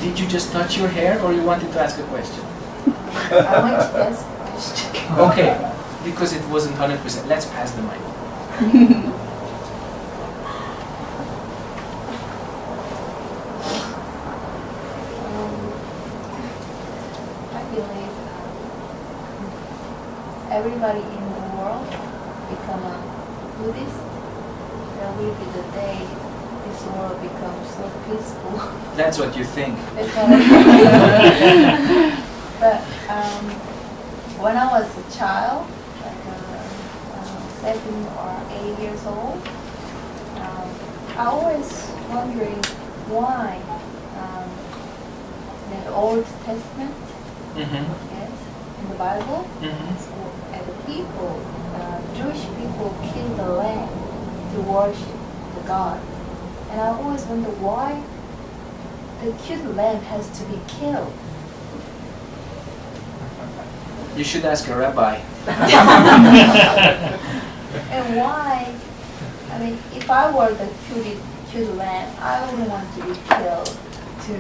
Did you just touch your hair, or you wanted to ask a question? I want to ask a question. Okay, because it wasn't 100%. Let's pass the mic. I believe everybody in the world become a Buddhist. There will be the day this world becomes so peaceful. That's what you think. That's what I think. But when I was a child, like 7 or 8 years old, I always wondering why in the Old Testament, Mm-hmm. yes, in the Bible, Mm-hmm. and the people, Jewish people kill the lamb to worship the God. And I always wonder why the cute lamb has to be killed. You should ask a rabbi. And why, I mean, if I were the cute lamb, I wouldn't want to be killed to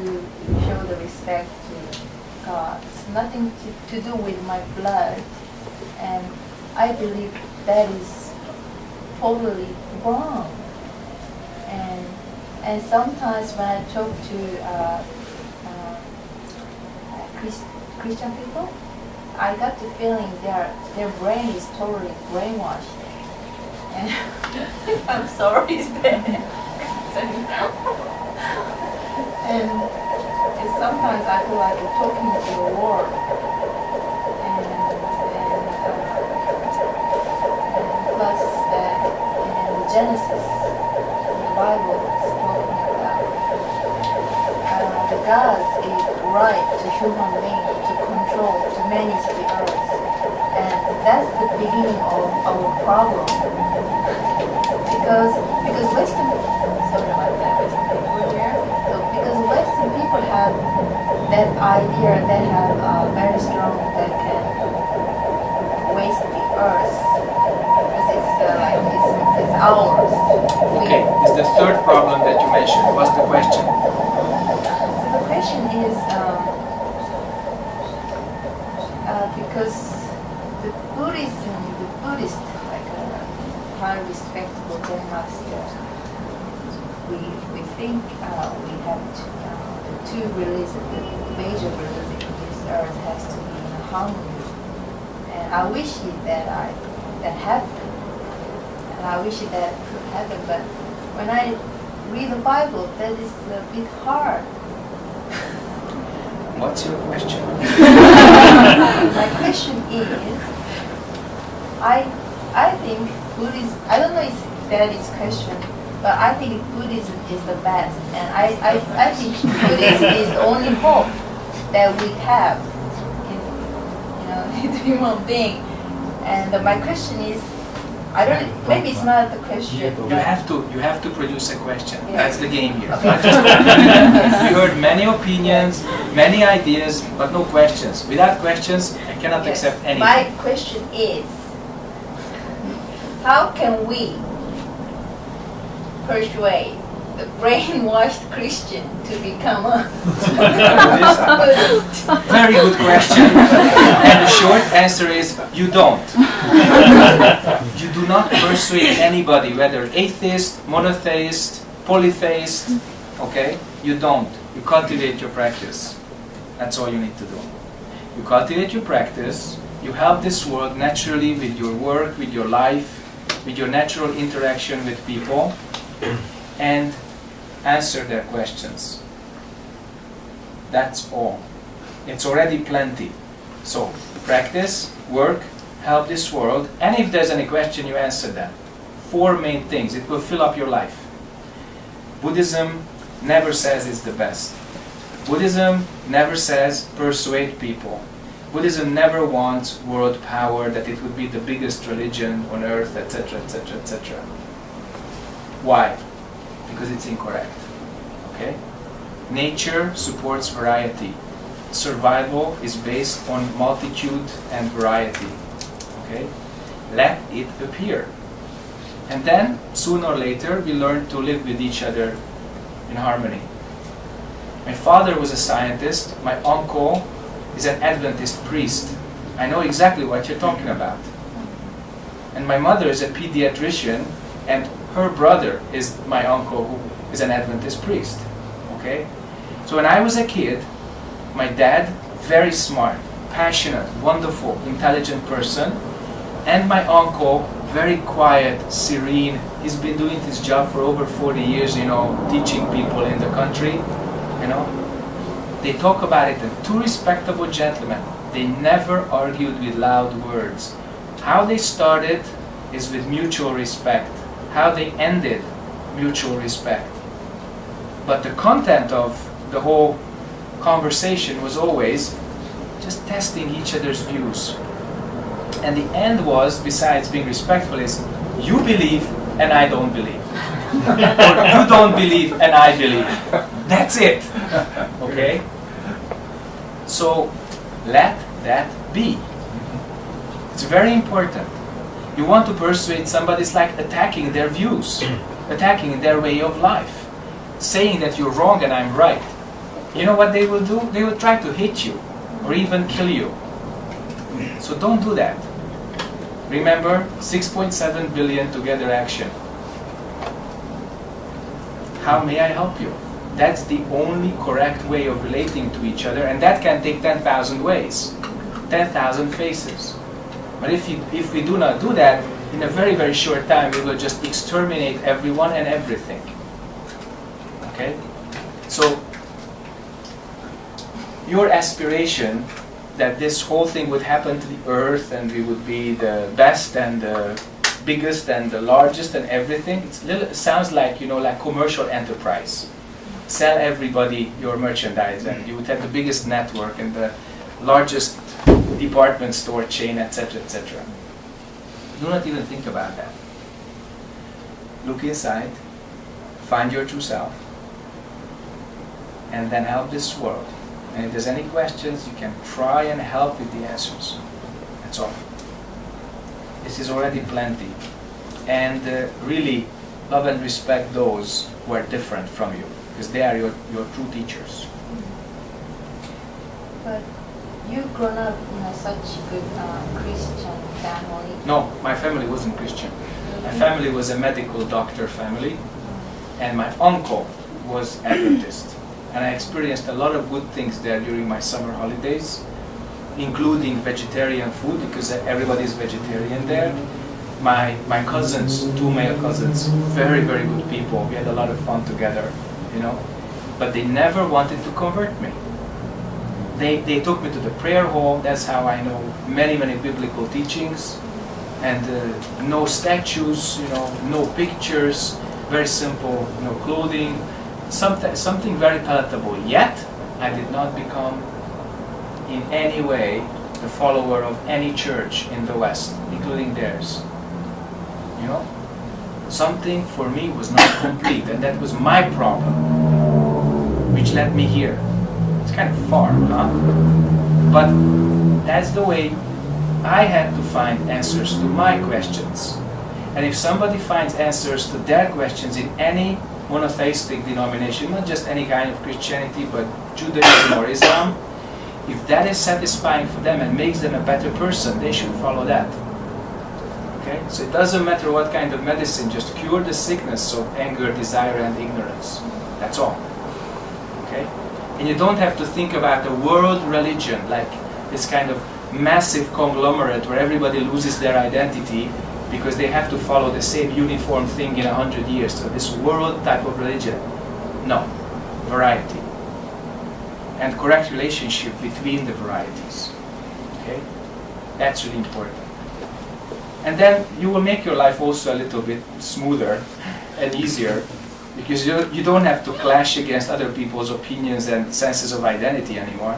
show the respect to God. It's nothing to do with my blood. And I believe that is totally wrong. And sometimes when I talk to Christian people, I got the feeling their brain is totally brainwashed. And I'm sorry, is that? and sometimes I feel like I'm talking to the world. And plus that in Genesis, in the Bible, it's talking about the gods gave right to human beings to control, to manage the earth. And that's the beginning of our problem. Because Western, sorry about that, Western people here. So because Western people have that idea, they have very strong that can waste the earth. Because it's ours. Okay, this is the third problem that you mentioned. What's the question? So the question is, because the Buddhist, like high respectable Zen master, we think we have to, the two religions, the major religion in this earth has to be in harmony. And I wish that happened. And I wish that could happen, but when I read the Bible, that is a bit hard. What's your question? My question is, I think Buddhism, I don't know if that is question, but I think Buddhism is the best. And I think Buddhism is the only hope that we have in human being. And my question is, I don't, maybe it's not the question. You have to produce a question. Yeah. That's the game here. Okay. Not just we heard many opinions, many ideas, but no questions. Without questions, I cannot Yes. accept anything. My question is, how can we persuade the brainwashed Christian to become a Buddhist? Very good question. And the short answer is you don't. You do not persuade anybody, whether atheist, monotheist, polytheist, okay? You don't. You cultivate your practice. That's all you need to do. You cultivate your practice, you help this world naturally with your work, with your life, with your natural interaction with people, and answer their questions. That's all. It's already plenty. So practice, work, help this world, and if there's any question, you answer them. 4 main things. It will fill up your life. Buddhism never says it's the best. Buddhism never says persuade people. Buddhism never wants world power, that it would be the biggest religion on earth, etc., etc., etc. Why? Because it's incorrect. Okay? Nature supports variety. Survival is based on multitude and variety. Okay? Let it appear. And then, sooner or later, we learn to live with each other in harmony. My father was a scientist. My uncle is an Adventist priest. I know exactly what you're talking about. And my mother is a pediatrician, and her brother is my uncle, who is an Adventist priest. Okay? So when I was a kid, my dad, very smart, passionate, wonderful, intelligent person, and my uncle, very quiet, serene. He's been doing his job for over 40 years, teaching people in the country, They talk about it, and 2 respectable gentlemen, they never argued with loud words. How they started is with mutual respect. How they ended, mutual respect. But the content of the whole conversation was always just testing each other's views. And the end was, besides being respectful, is you believe and I don't believe. Or you don't believe and I believe. That's it. Okay? So let that be. It's very important. You want to persuade somebody, it's like attacking their views, attacking their way of life, saying that you're wrong and I'm right. You know what they will do? They will try to hit you or even kill you. So don't do that. Remember, 6.7 billion together action. How may I help you? That's the only correct way of relating to each other, and that can take 10,000 ways, 10,000 faces. But if we do not do that, in a very, very short time, we will just exterminate everyone and everything. Okay? So, your aspiration that this whole thing would happen to the earth and we would be the best and the biggest and the largest and everything, it sounds like, like commercial enterprise. Sell everybody your merchandise and you would have the biggest network and the largest department store chain, etc., etc. Do not even think about that. Look inside, find your true self, and then help this world. And if there's any questions, you can try and help with the answers. That's all. This is already plenty. And really love and respect those who are different from you, because they are your true teachers. But you grown up in such good Christian family. No, my family wasn't Christian. My family was a medical doctor family, and my uncle was Adventist. And I experienced a lot of good things there during my summer holidays, including vegetarian food, because everybody is vegetarian there. My cousins, 2 male cousins, very, very good people. We had a lot of fun together, But they never wanted to convert me. They took me to the prayer hall. That's how I know many, many biblical teachings. And no statues, no pictures, very simple, clothing. Something very palatable. Yet, I did not become in any way the follower of any church in the West, including theirs. Something for me was not complete, and that was my problem, which led me here. It's kind of far, huh? But that's the way I had to find answers to my questions. And if somebody finds answers to their questions in any monotheistic denomination, not just any kind of Christianity, but Judaism or Islam, if that is satisfying for them and makes them a better person, they should follow that. Okay? So it doesn't matter what kind of medicine, just cure the sickness of anger, desire, and ignorance. That's all. Okay? And you don't have to think about the world religion, like this kind of massive conglomerate where everybody loses their identity because they have to follow the same uniform thing in 100 years. So this world type of religion. No. Variety. And correct relationship between the varieties. Okay? That's really important. And then you will make your life also a little bit smoother and easier, because you don't have to clash against other people's opinions and senses of identity anymore.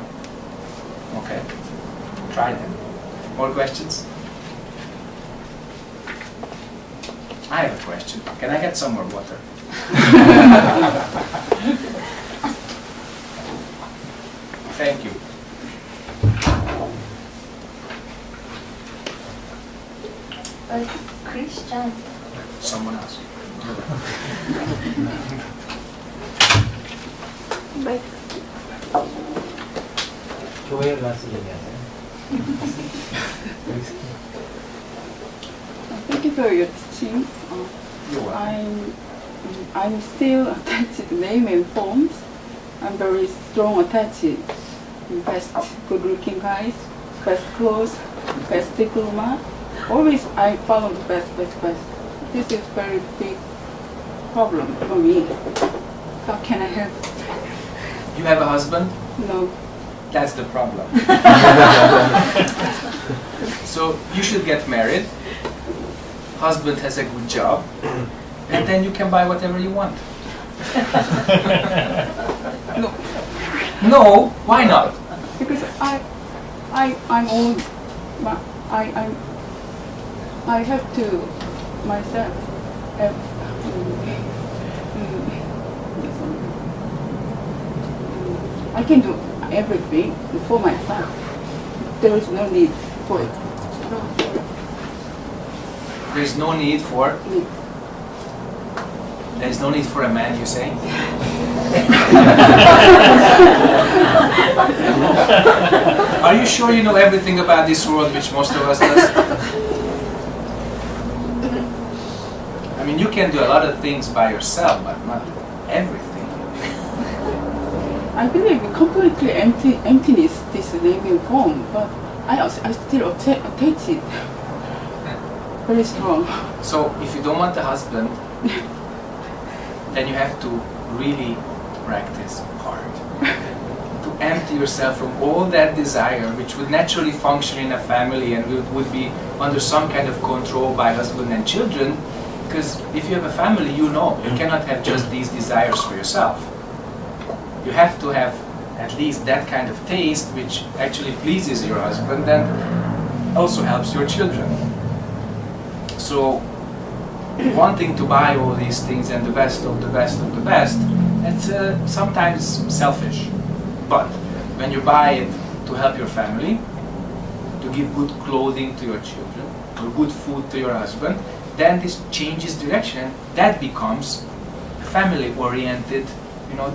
Okay? Try them. More questions? I have a question. Can I get some more water? Thank you. Christian. Someone else. Bye. 교회 가서 얘기하세요. Thank you for your teaching. You're welcome. I'm still attached to name and forms. I'm very strong attached. Best good-looking guys, best clothes, best diploma. Always I follow the best. This is very big problem for me. How can I help? You have a husband? No. That's the problem. So you should get married. Husband has a good job, and then you can buy whatever you want. No. No, why not? Because I'm old, but I have to myself. I can do everything for myself. There is no need for it. There's no need for. There's no need for a man, you say? Are you sure you know everything about this world, which most of us does? I mean, you can do a lot of things by yourself, but not everything. I believe completely emptiness this living form, but I still attach it very strong. So, if you don't want a husband, then you have to really practice hard. To empty yourself from all that desire which would naturally function in a family and would be under some kind of control by husband and children, because if you have a family, you know you cannot have just these desires for yourself. You have to have at least that kind of taste which actually pleases your husband and also helps your children. So wanting to buy all these things and the best of the best of the best, that's sometimes selfish. But when you buy it to help your family, to give good clothing to your children, or good food to your husband, then this changes direction. That becomes a family-oriented,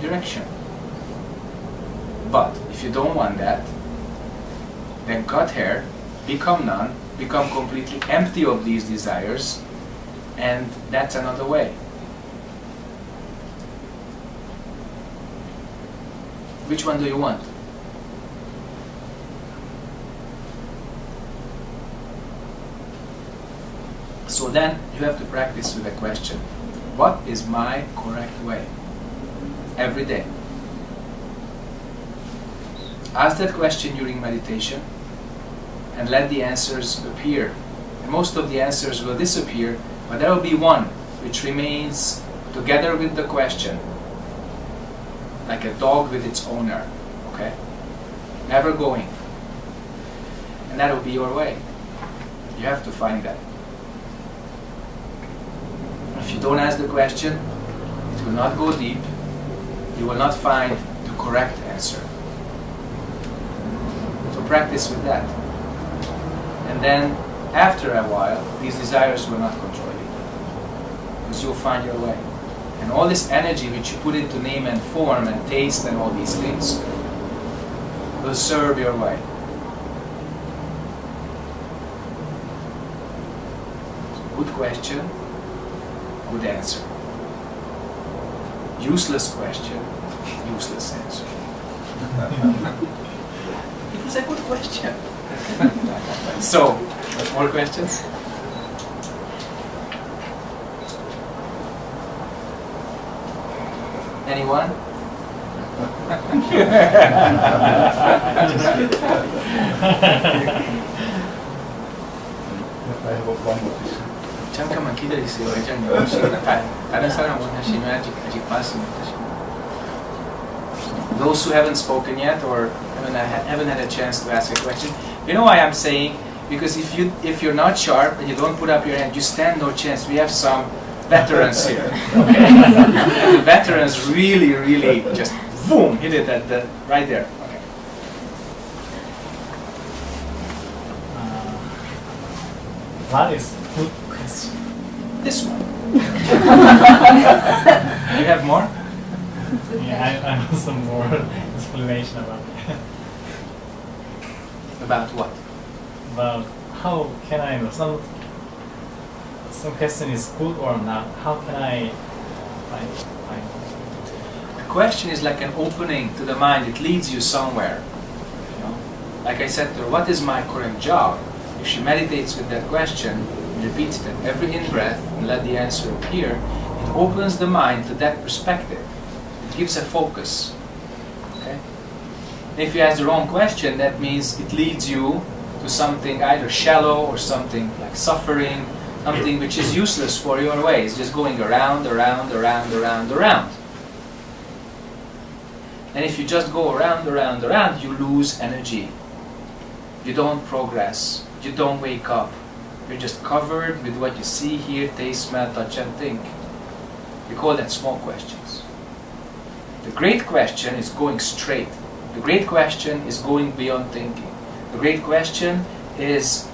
direction. But if you don't want that, then cut hair, become none, become completely empty of these desires, and that's another way. Which one do you want? So then you have to practice with a question. What is my correct way? Every day. Ask that question during meditation and let the answers appear. And most of the answers will disappear, but there will be one which remains together with the question, like a dog with its owner, okay? Never going. And that will be your way. You have to find that. If you don't ask the question, it will not go deep. You will not find the correct answer. So practice with that. And then, after a while, these desires will not control you. Because you'll find your way. And all this energy which you put into name and form and taste and all these things will serve your way. Good question, good answer. Useless question, useless answer. It was a good question. So, more questions? Anyone? I have one more question. 잠깐만 기다리세요, 회장님. 혹시 다른 사람은 하시면 아직 말씀하시고. Those who haven't spoken yet or haven't had a chance to ask a question, you know why I'm saying? Because if you're not sharp and you don't put up your hand, you stand no chance. We have some veterans here. Okay? And the veterans really just boom hit it at the right there. Okay. What is good question? This one. You have more? Yeah, I want some more explanation about it. About what? About how can I know some question is good or not? How can I find The question is like an opening to the mind. It leads you somewhere. You know? Like I said to her, what is my current job? If she meditates with that question, repeats it at every in-breath, and let the answer appear, it opens the mind to that perspective. It gives a focus. Okay? If you ask the wrong question, that means it leads you to something either shallow or something like suffering, something which is useless for your way. It's just going around. And if you just go around, you lose energy. You don't progress. You don't wake up. You're just covered with what you see, hear, taste, smell, touch, and think. We call that small questions. The great question is going straight. The great question is going beyond thinking. The great question is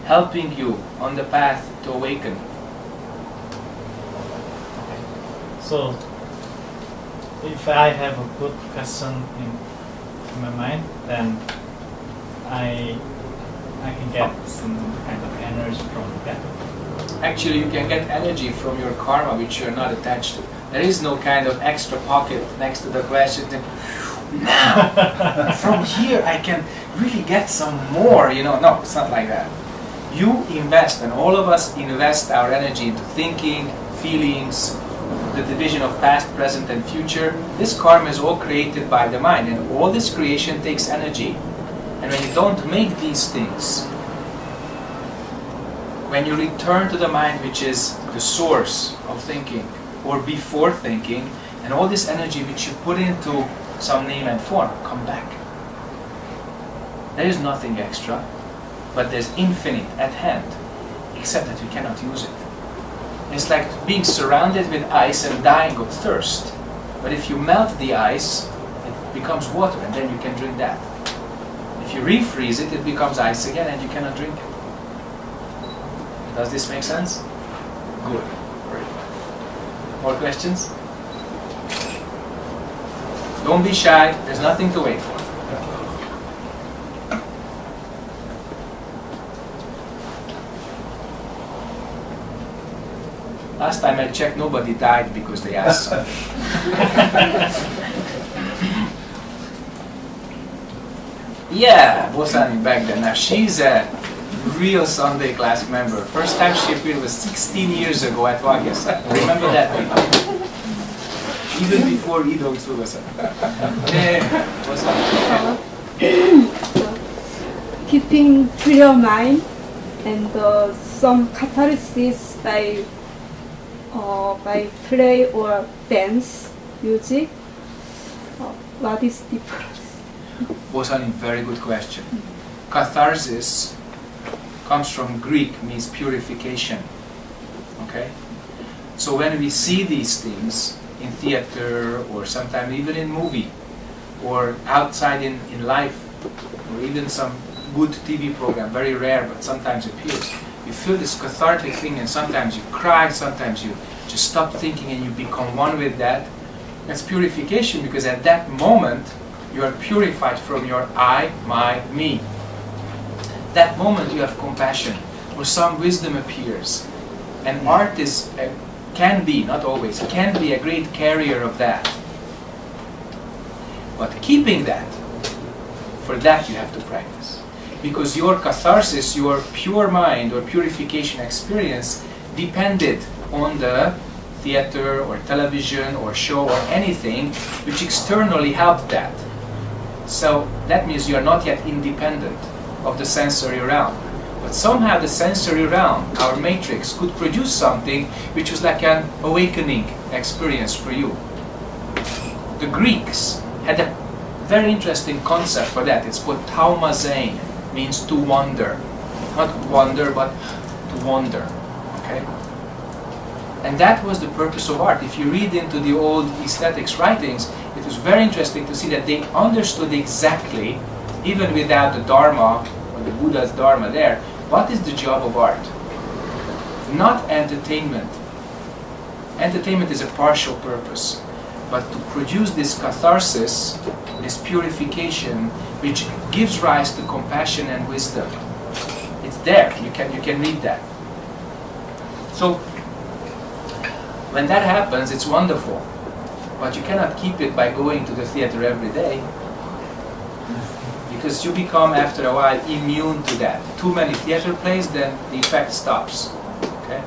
helping you on the path to awaken. So, if I have a good question in my mind, then I can get some kind of energy from that. Actually, you can get energy from your karma which you're not attached to. There is no kind of extra pocket next to the question. Now, from here I can really get some more, you know. No, it's not like that. You invest, and all of us invest our energy into thinking, feelings, the division of past, present, and future. This karma is all created by the mind, and all this creation takes energy. And when you don't make these things, when you return to the mind which is the source of thinking, or before thinking, and all this energy which you put into some name and form, come back. There is nothing extra, but there's infinite at hand, except that we cannot use it. It's like being surrounded with ice and dying of thirst. But if you melt the ice, it becomes water, and then you can drink that. If you refreeze it, it becomes ice again, and you cannot drink it. Does this make sense? Good. Great. More questions? Don't be shy. There's nothing to wait for. Last time I checked, nobody died because they asked something. Yeah, Bosani back then. Now she's a real Sunday class member. First time she appeared was 16 years ago at Vagas. Remember that, people? Even before Ido Tsugasa. Yeah, Bosani. Keeping clear mind and some catharsis by play or dance, music. What is difference? Bosani, very good question. Catharsis comes from Greek, means purification. Okay? So when we see these things in theater, or sometimes even in movie, or outside in life, or even some good TV program, very rare but sometimes appears, you feel this cathartic thing, and sometimes you cry, sometimes you just stop thinking and you become one with that. That's purification, because at that moment you are purified from your I, my, me. That moment you have compassion, or some wisdom appears. And art is, can be, not always, can be a great carrier of that. But keeping that, for that you have to practice. Because your catharsis, your pure mind or purification experience depended on the theater or television or show or anything which externally helped that. So that means you are not yet independent of the sensory realm. But somehow the sensory realm, our matrix, could produce something which was like an awakening experience for you. The Greeks had a very interesting concept for that. It's called taumazein, means to wonder. Not wonder, but to wonder. Okay? And that was the purpose of art. If you read into the old aesthetics writings, it was very interesting to see that they understood exactly, even without the Dharma, or the Buddha's Dharma there, what is the job of art? Not entertainment. Entertainment is a partial purpose, but to produce this catharsis, this purification, which gives rise to compassion and wisdom. It's there. You can read that. So when that happens, it's wonderful, but you cannot keep it by going to the theater every day. Because you become, after a while, immune to that. Too many theater plays, then the effect stops. Okay?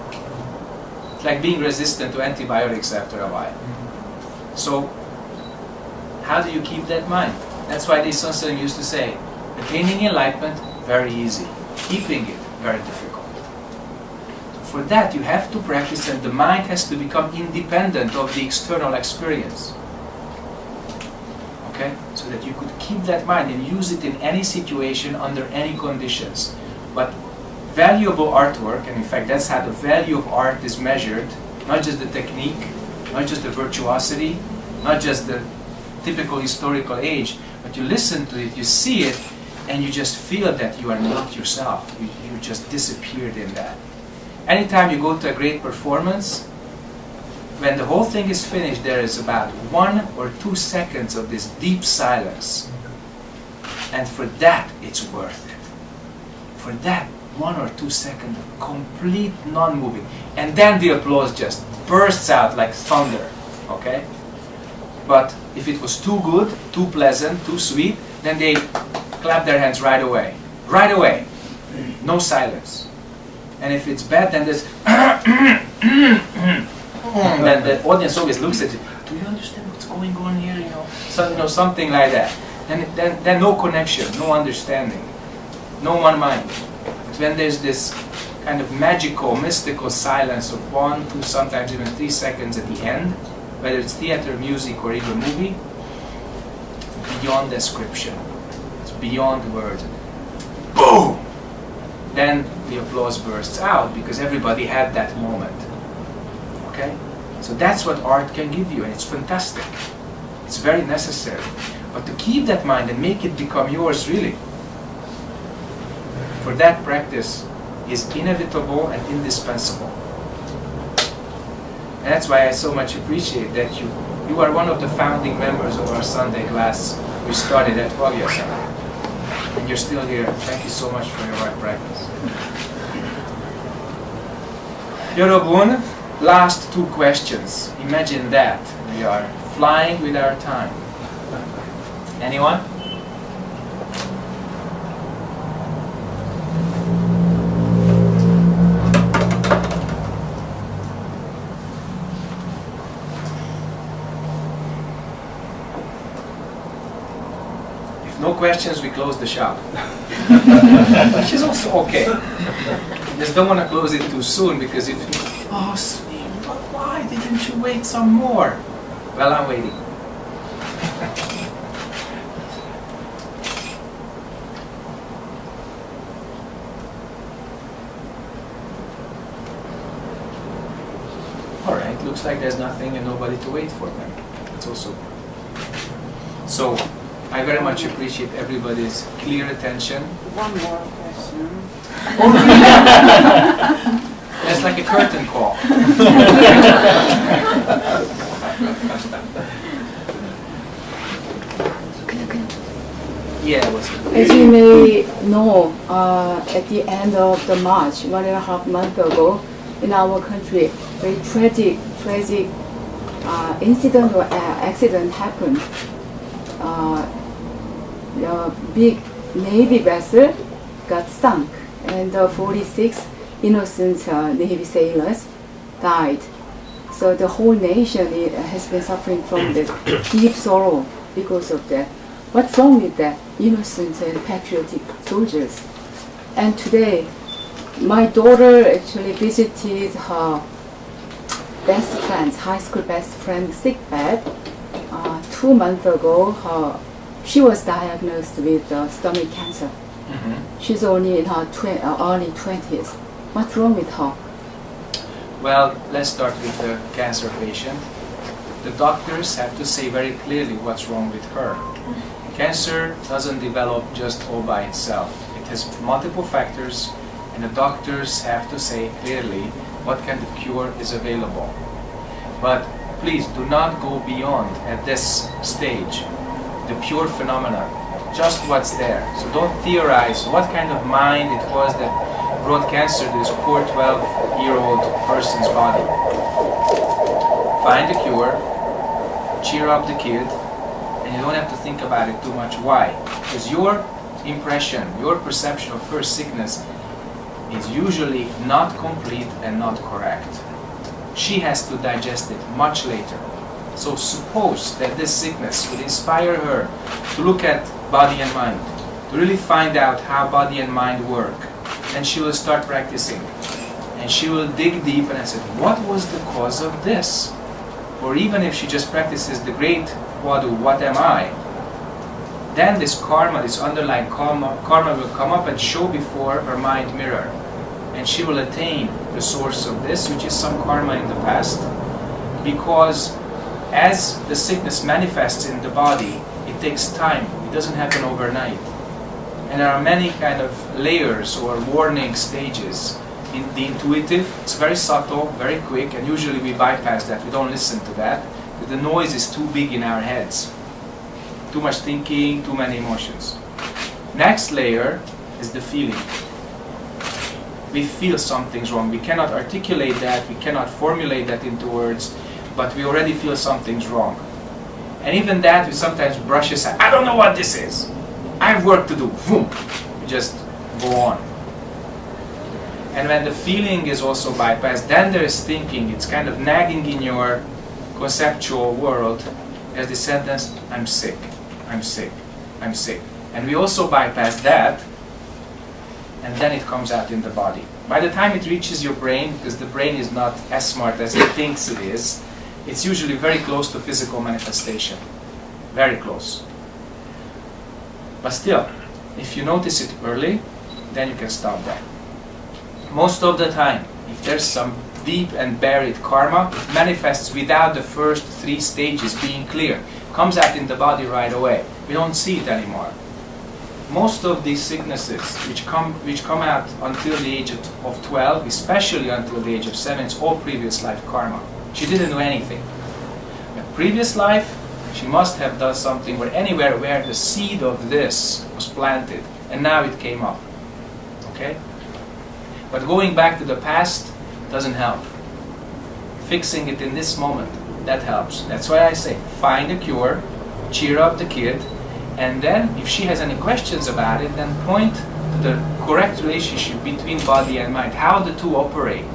It's like being resistant to antibiotics after a while. So, how do you keep that mind? That's why Sun Tzu used to say, attaining enlightenment, very easy. Keeping it, very difficult. For that, you have to practice, and the mind has to become independent of the external experience. Okay? So that you could keep that mind and use it in any situation, under any conditions. But valuable artwork, and in fact that's how the value of art is measured, not just the technique, not just the virtuosity, not just the typical historical age, but you listen to it, you see it, and you just feel that you are not yourself. You just disappeared in that. Anytime you go to a great performance, when the whole thing is finished, there is about 1 or 2 seconds of this deep silence. And for that, it's worth it. For that 1 or 2 seconds, complete non-moving. And then the applause just bursts out like thunder. Okay? But if it was too good, too pleasant, too sweet, then they clap their hands right away. Right away. No silence. And if it's bad, then there's and then the audience always looks at you. Do you understand what's going on here? So, something like that. Then no connection, no understanding, no one mind. But when there's this kind of magical, mystical silence of 1, 2, sometimes even 3 seconds at the end, whether it's theater, music, or even movie, beyond description. It's beyond words. Boom! Then the applause bursts out because everybody had that moment. Okay? So that's what art can give you, and it's fantastic. It's very necessary. But to keep that mind and make it become yours really, for that practice is inevitable and indispensable. And that's why I so much appreciate that you are one of the founding members of our Sunday class. We started at Vagyasana. And you're still here. Thank you so much for your art practice. Yorobun, last 2 questions. Imagine that. We are flying with our time. Anyone? If no questions, we close the shop. Which is also okay. Just don't want to close it too soon, because if Sweet, but why didn't you wait some more? Well, I'm waiting. Alright, looks like there's nothing and nobody to wait for then. That's also good. So, I very much appreciate everybody's clear attention. One more question. That's like a curtain call. Yeah, what's it? As you may know, at the end of the March, 1.5 months ago, in our country, very tragic incident or accident happened. The big Navy vessel got sunk, and 46 innocent Navy sailors died. So the whole nation has been suffering from the deep sorrow because of that. What's wrong with that? Innocent and patriotic soldiers. And today, my daughter actually visited her best friend's, high school best friend, sick bed. 2 months ago, she was diagnosed with stomach cancer. She's only in her early 20s. What's wrong with her? Well, let's start with the cancer patient. The doctors have to say very clearly what's wrong with her. Cancer doesn't develop just all by itself. It has multiple factors, and the doctors have to say clearly what kind of cure is available. But please do not go beyond, at this stage, the pure phenomena, just what's there. So don't theorize what kind of mind it was that brought cancer to this poor 12-year-old person's body. Find a cure, cheer up the kid, and you don't have to think about it too much. Why? Because your impression, your perception of her sickness is usually not complete and not correct. She has to digest it much later. So suppose that this sickness would inspire her to look at body and mind, to really find out how body and mind work. Then she will start practicing. And she will dig deep and say, what was the cause of this? Or even if she just practices the great Wadu, what am I? Then this karma, this underlying karma will come up and show before her mind mirror. And she will attain the source of this, which is some karma in the past. Because as the sickness manifests in the body, it takes time. It doesn't happen overnight. And there are many kind of layers or warning stages. In the intuitive, it's very subtle, very quick, and usually we bypass that. We don't listen to that. But the noise is too big in our heads. Too much thinking, too many emotions. Next layer is the feeling. We feel something's wrong. We cannot articulate that, we cannot formulate that into words, but we already feel something's wrong. And even that, we sometimes brush aside. I don't know what this is. I have work to do. Boom. We just go on. And when the feeling is also bypassed, then there is thinking. It's kind of nagging in your conceptual world as the sentence, I'm sick, I'm sick, I'm sick. And we also bypass that, and then it comes out in the body. By the time it reaches your brain, because the brain is not as smart as it thinks it is, it's usually very close to physical manifestation. Very close. But still, if you notice it early, then you can stop that. Most of the time, if there's some deep and buried karma, it manifests without the first 3 stages being clear. Comes out in the body right away. We don't see it anymore. Most of these sicknesses which come out until the age of 12, especially until the age of 7, it's all previous life karma. She didn't do anything. But previous life, she must have done something anywhere where the seed of this was planted, and now it came up. Okay? But going back to the past doesn't help. Fixing it in this moment, that helps. That's why I say, find a cure, cheer up the kid, and then if she has any questions about it, then point to the correct relationship between body and mind, how the two operate.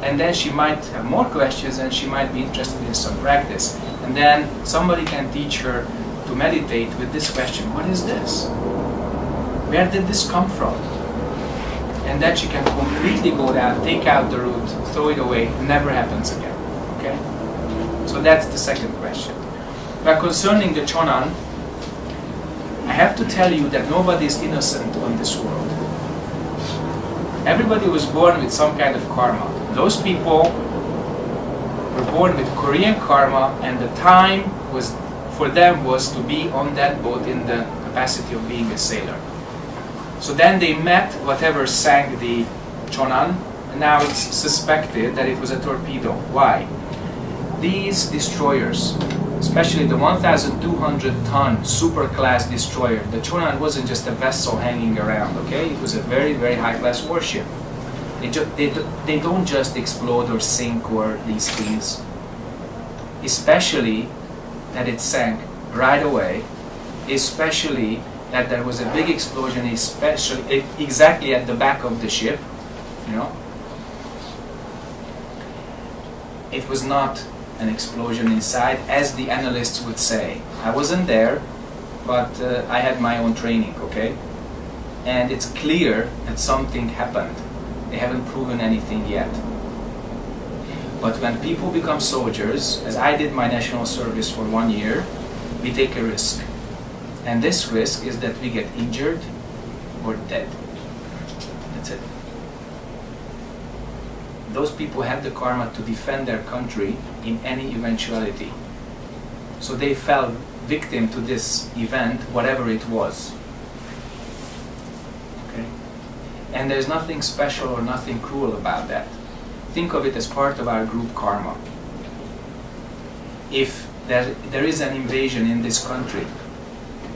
And then she might have more questions and she might be interested in some practice. And then somebody can teach her to meditate with this question, what is this? Where did this come from? And then she can completely go down, take out the root, throw it away, it never happens again. Okay? So that's the second question. But concerning the Chonan, I have to tell you that nobody is innocent on this world. Everybody was born with some kind of karma. Those people were born with Korean karma, and the time for them was to be on that boat in the capacity of being a sailor. So then they met whatever sank the Chonan, and now it's suspected that it was a torpedo. Why? These destroyers, especially the 1,200-ton super-class destroyer, the Chonan wasn't just a vessel hanging around, okay? It was a very, very high-class warship. They don't just explode or sink or these things. Especially that it sank right away, especially that there was a big explosion, especially exactly at the back of the ship, you know. it was not an explosion inside, as the analysts would say. I wasn't there, but I had my own training, okay? And it's clear that something happened. They haven't proven anything yet. But when people become soldiers, as I did my national service for 1 year, we take a risk. And this risk is that we get injured or dead. That's it. Those people have the karma to defend their country in any eventuality. So they fell victim to this event, whatever it was. Okay? And there's nothing special or nothing cruel about that. Think of it as part of our group karma. If there is an invasion in this country,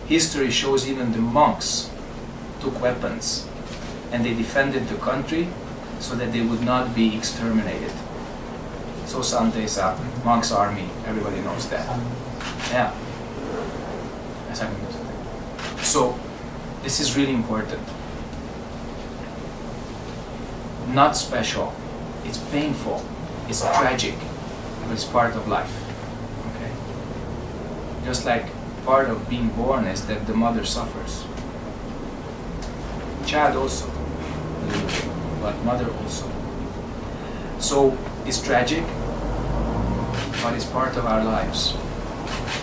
history shows even the monks took weapons and they defended the country so that they would not be exterminated. So Santesa, monk's army, everybody knows that. Yeah. So this is really important. Not special. It's painful. It's tragic. But it's part of life. Okay? Just like part of being born is that the mother suffers. Child also, but mother also. So it's tragic, but it's part of our lives.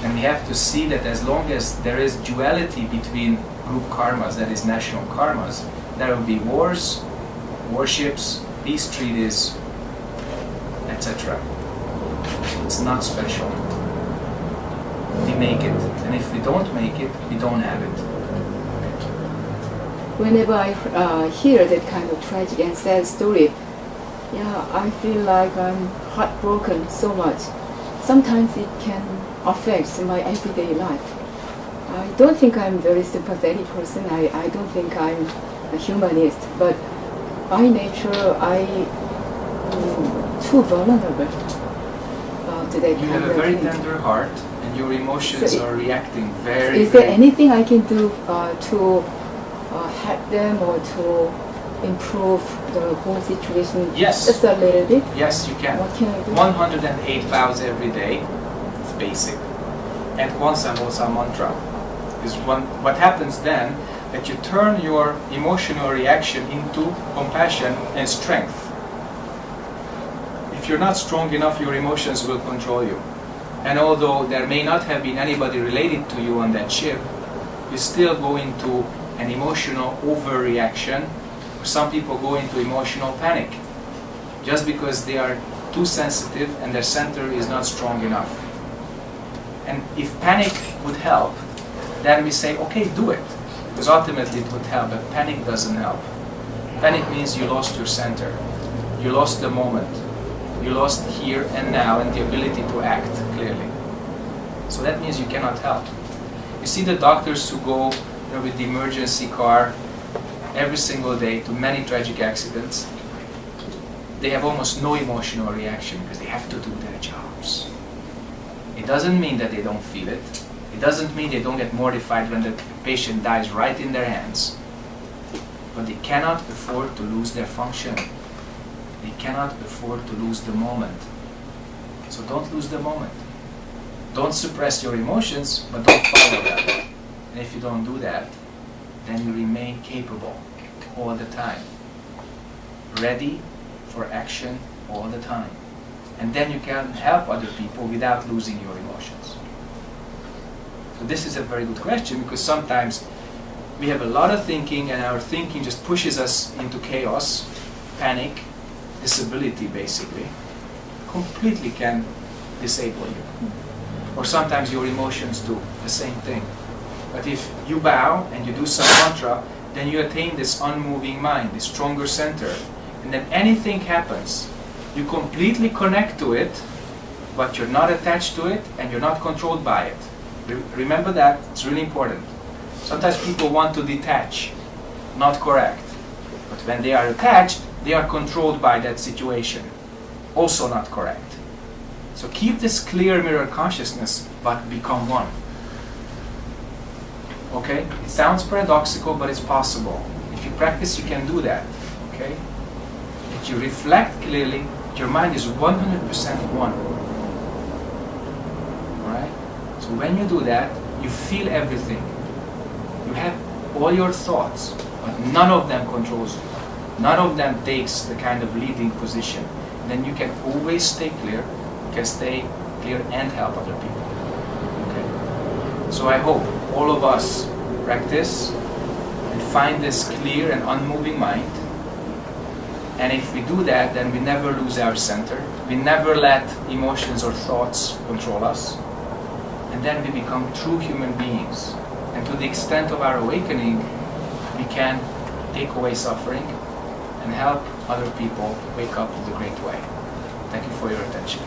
And we have to see that as long as there is duality between group karmas, that is national karmas, there will be wars, warships, peace treaties, etc. It's not special. We make it, and if we don't make it, we don't have it. Whenever I hear that kind of tragic and sad story, yeah, I feel like I'm heartbroken so much. Sometimes it can affect my everyday life. I don't think I'm a very sympathetic person. I don't think I'm a humanist, but by nature I'm too vulnerable to that You kind have a of very thing. tender heart, and your emotions So are reacting very. Is there anything I can do to help them or to improve the whole situation Yes. just a little bit? Yes, you can. What can I do? 108 bows every day. It's basic. And one samosa mantra. Is what happens then that you turn your emotional reaction into compassion and strength. If you're not strong enough, your emotions will control you. And although there may not have been anybody related to you on that ship, you still go into an emotional overreaction. Some people go into emotional panic just because they are too sensitive and their center is not strong enough. And if panic would help, then we say, okay, do it. Because ultimately it would help, but panic doesn't help. Panic means you lost your center. You lost the moment. You lost here and now and the ability to act clearly. So that means you cannot help. You see the doctors who go with the emergency car every single day to many tragic accidents, they have almost no emotional reaction because they have to do their jobs. It doesn't mean that they don't feel it. It doesn't mean they don't get mortified when the patient dies right in their hands. But they cannot afford to lose their function. They cannot afford to lose the moment. So don't lose the moment. Don't suppress your emotions, but don't follow them. And if you don't do that, then you remain capable all the time. Ready for action all the time. And then you can help other people without losing your emotions. So this is a very good question because sometimes we have a lot of thinking and our thinking just pushes us into chaos, panic, disability basically. Completely can disable you. Or sometimes your emotions do the same thing. But if you bow and you do some mantra, then you attain this unmoving mind, this stronger center. And then anything happens, you completely connect to it, but you're not attached to it and you're not controlled by it. Remember that, it's really important. Sometimes people want to detach, not correct. But when they are attached, they are controlled by that situation. Also not correct. So keep this clear mirror consciousness, but become one. Okay? It sounds paradoxical, but it's possible. If you practice, you can do that. Okay? That you reflect clearly, your mind is 100% one. Alright? So when you do that, you feel everything. You have all your thoughts, but none of them controls you. None of them takes the kind of leading position. Then you can always stay clear, you can stay clear and help other people. Okay? So I hope all of us practice and find this clear and unmoving mind. And if we do that, then we never lose our center. We never let emotions or thoughts control us. And then we become true human beings. And to the extent of our awakening, we can take away suffering and help other people wake up to the great way. Thank you for your attention.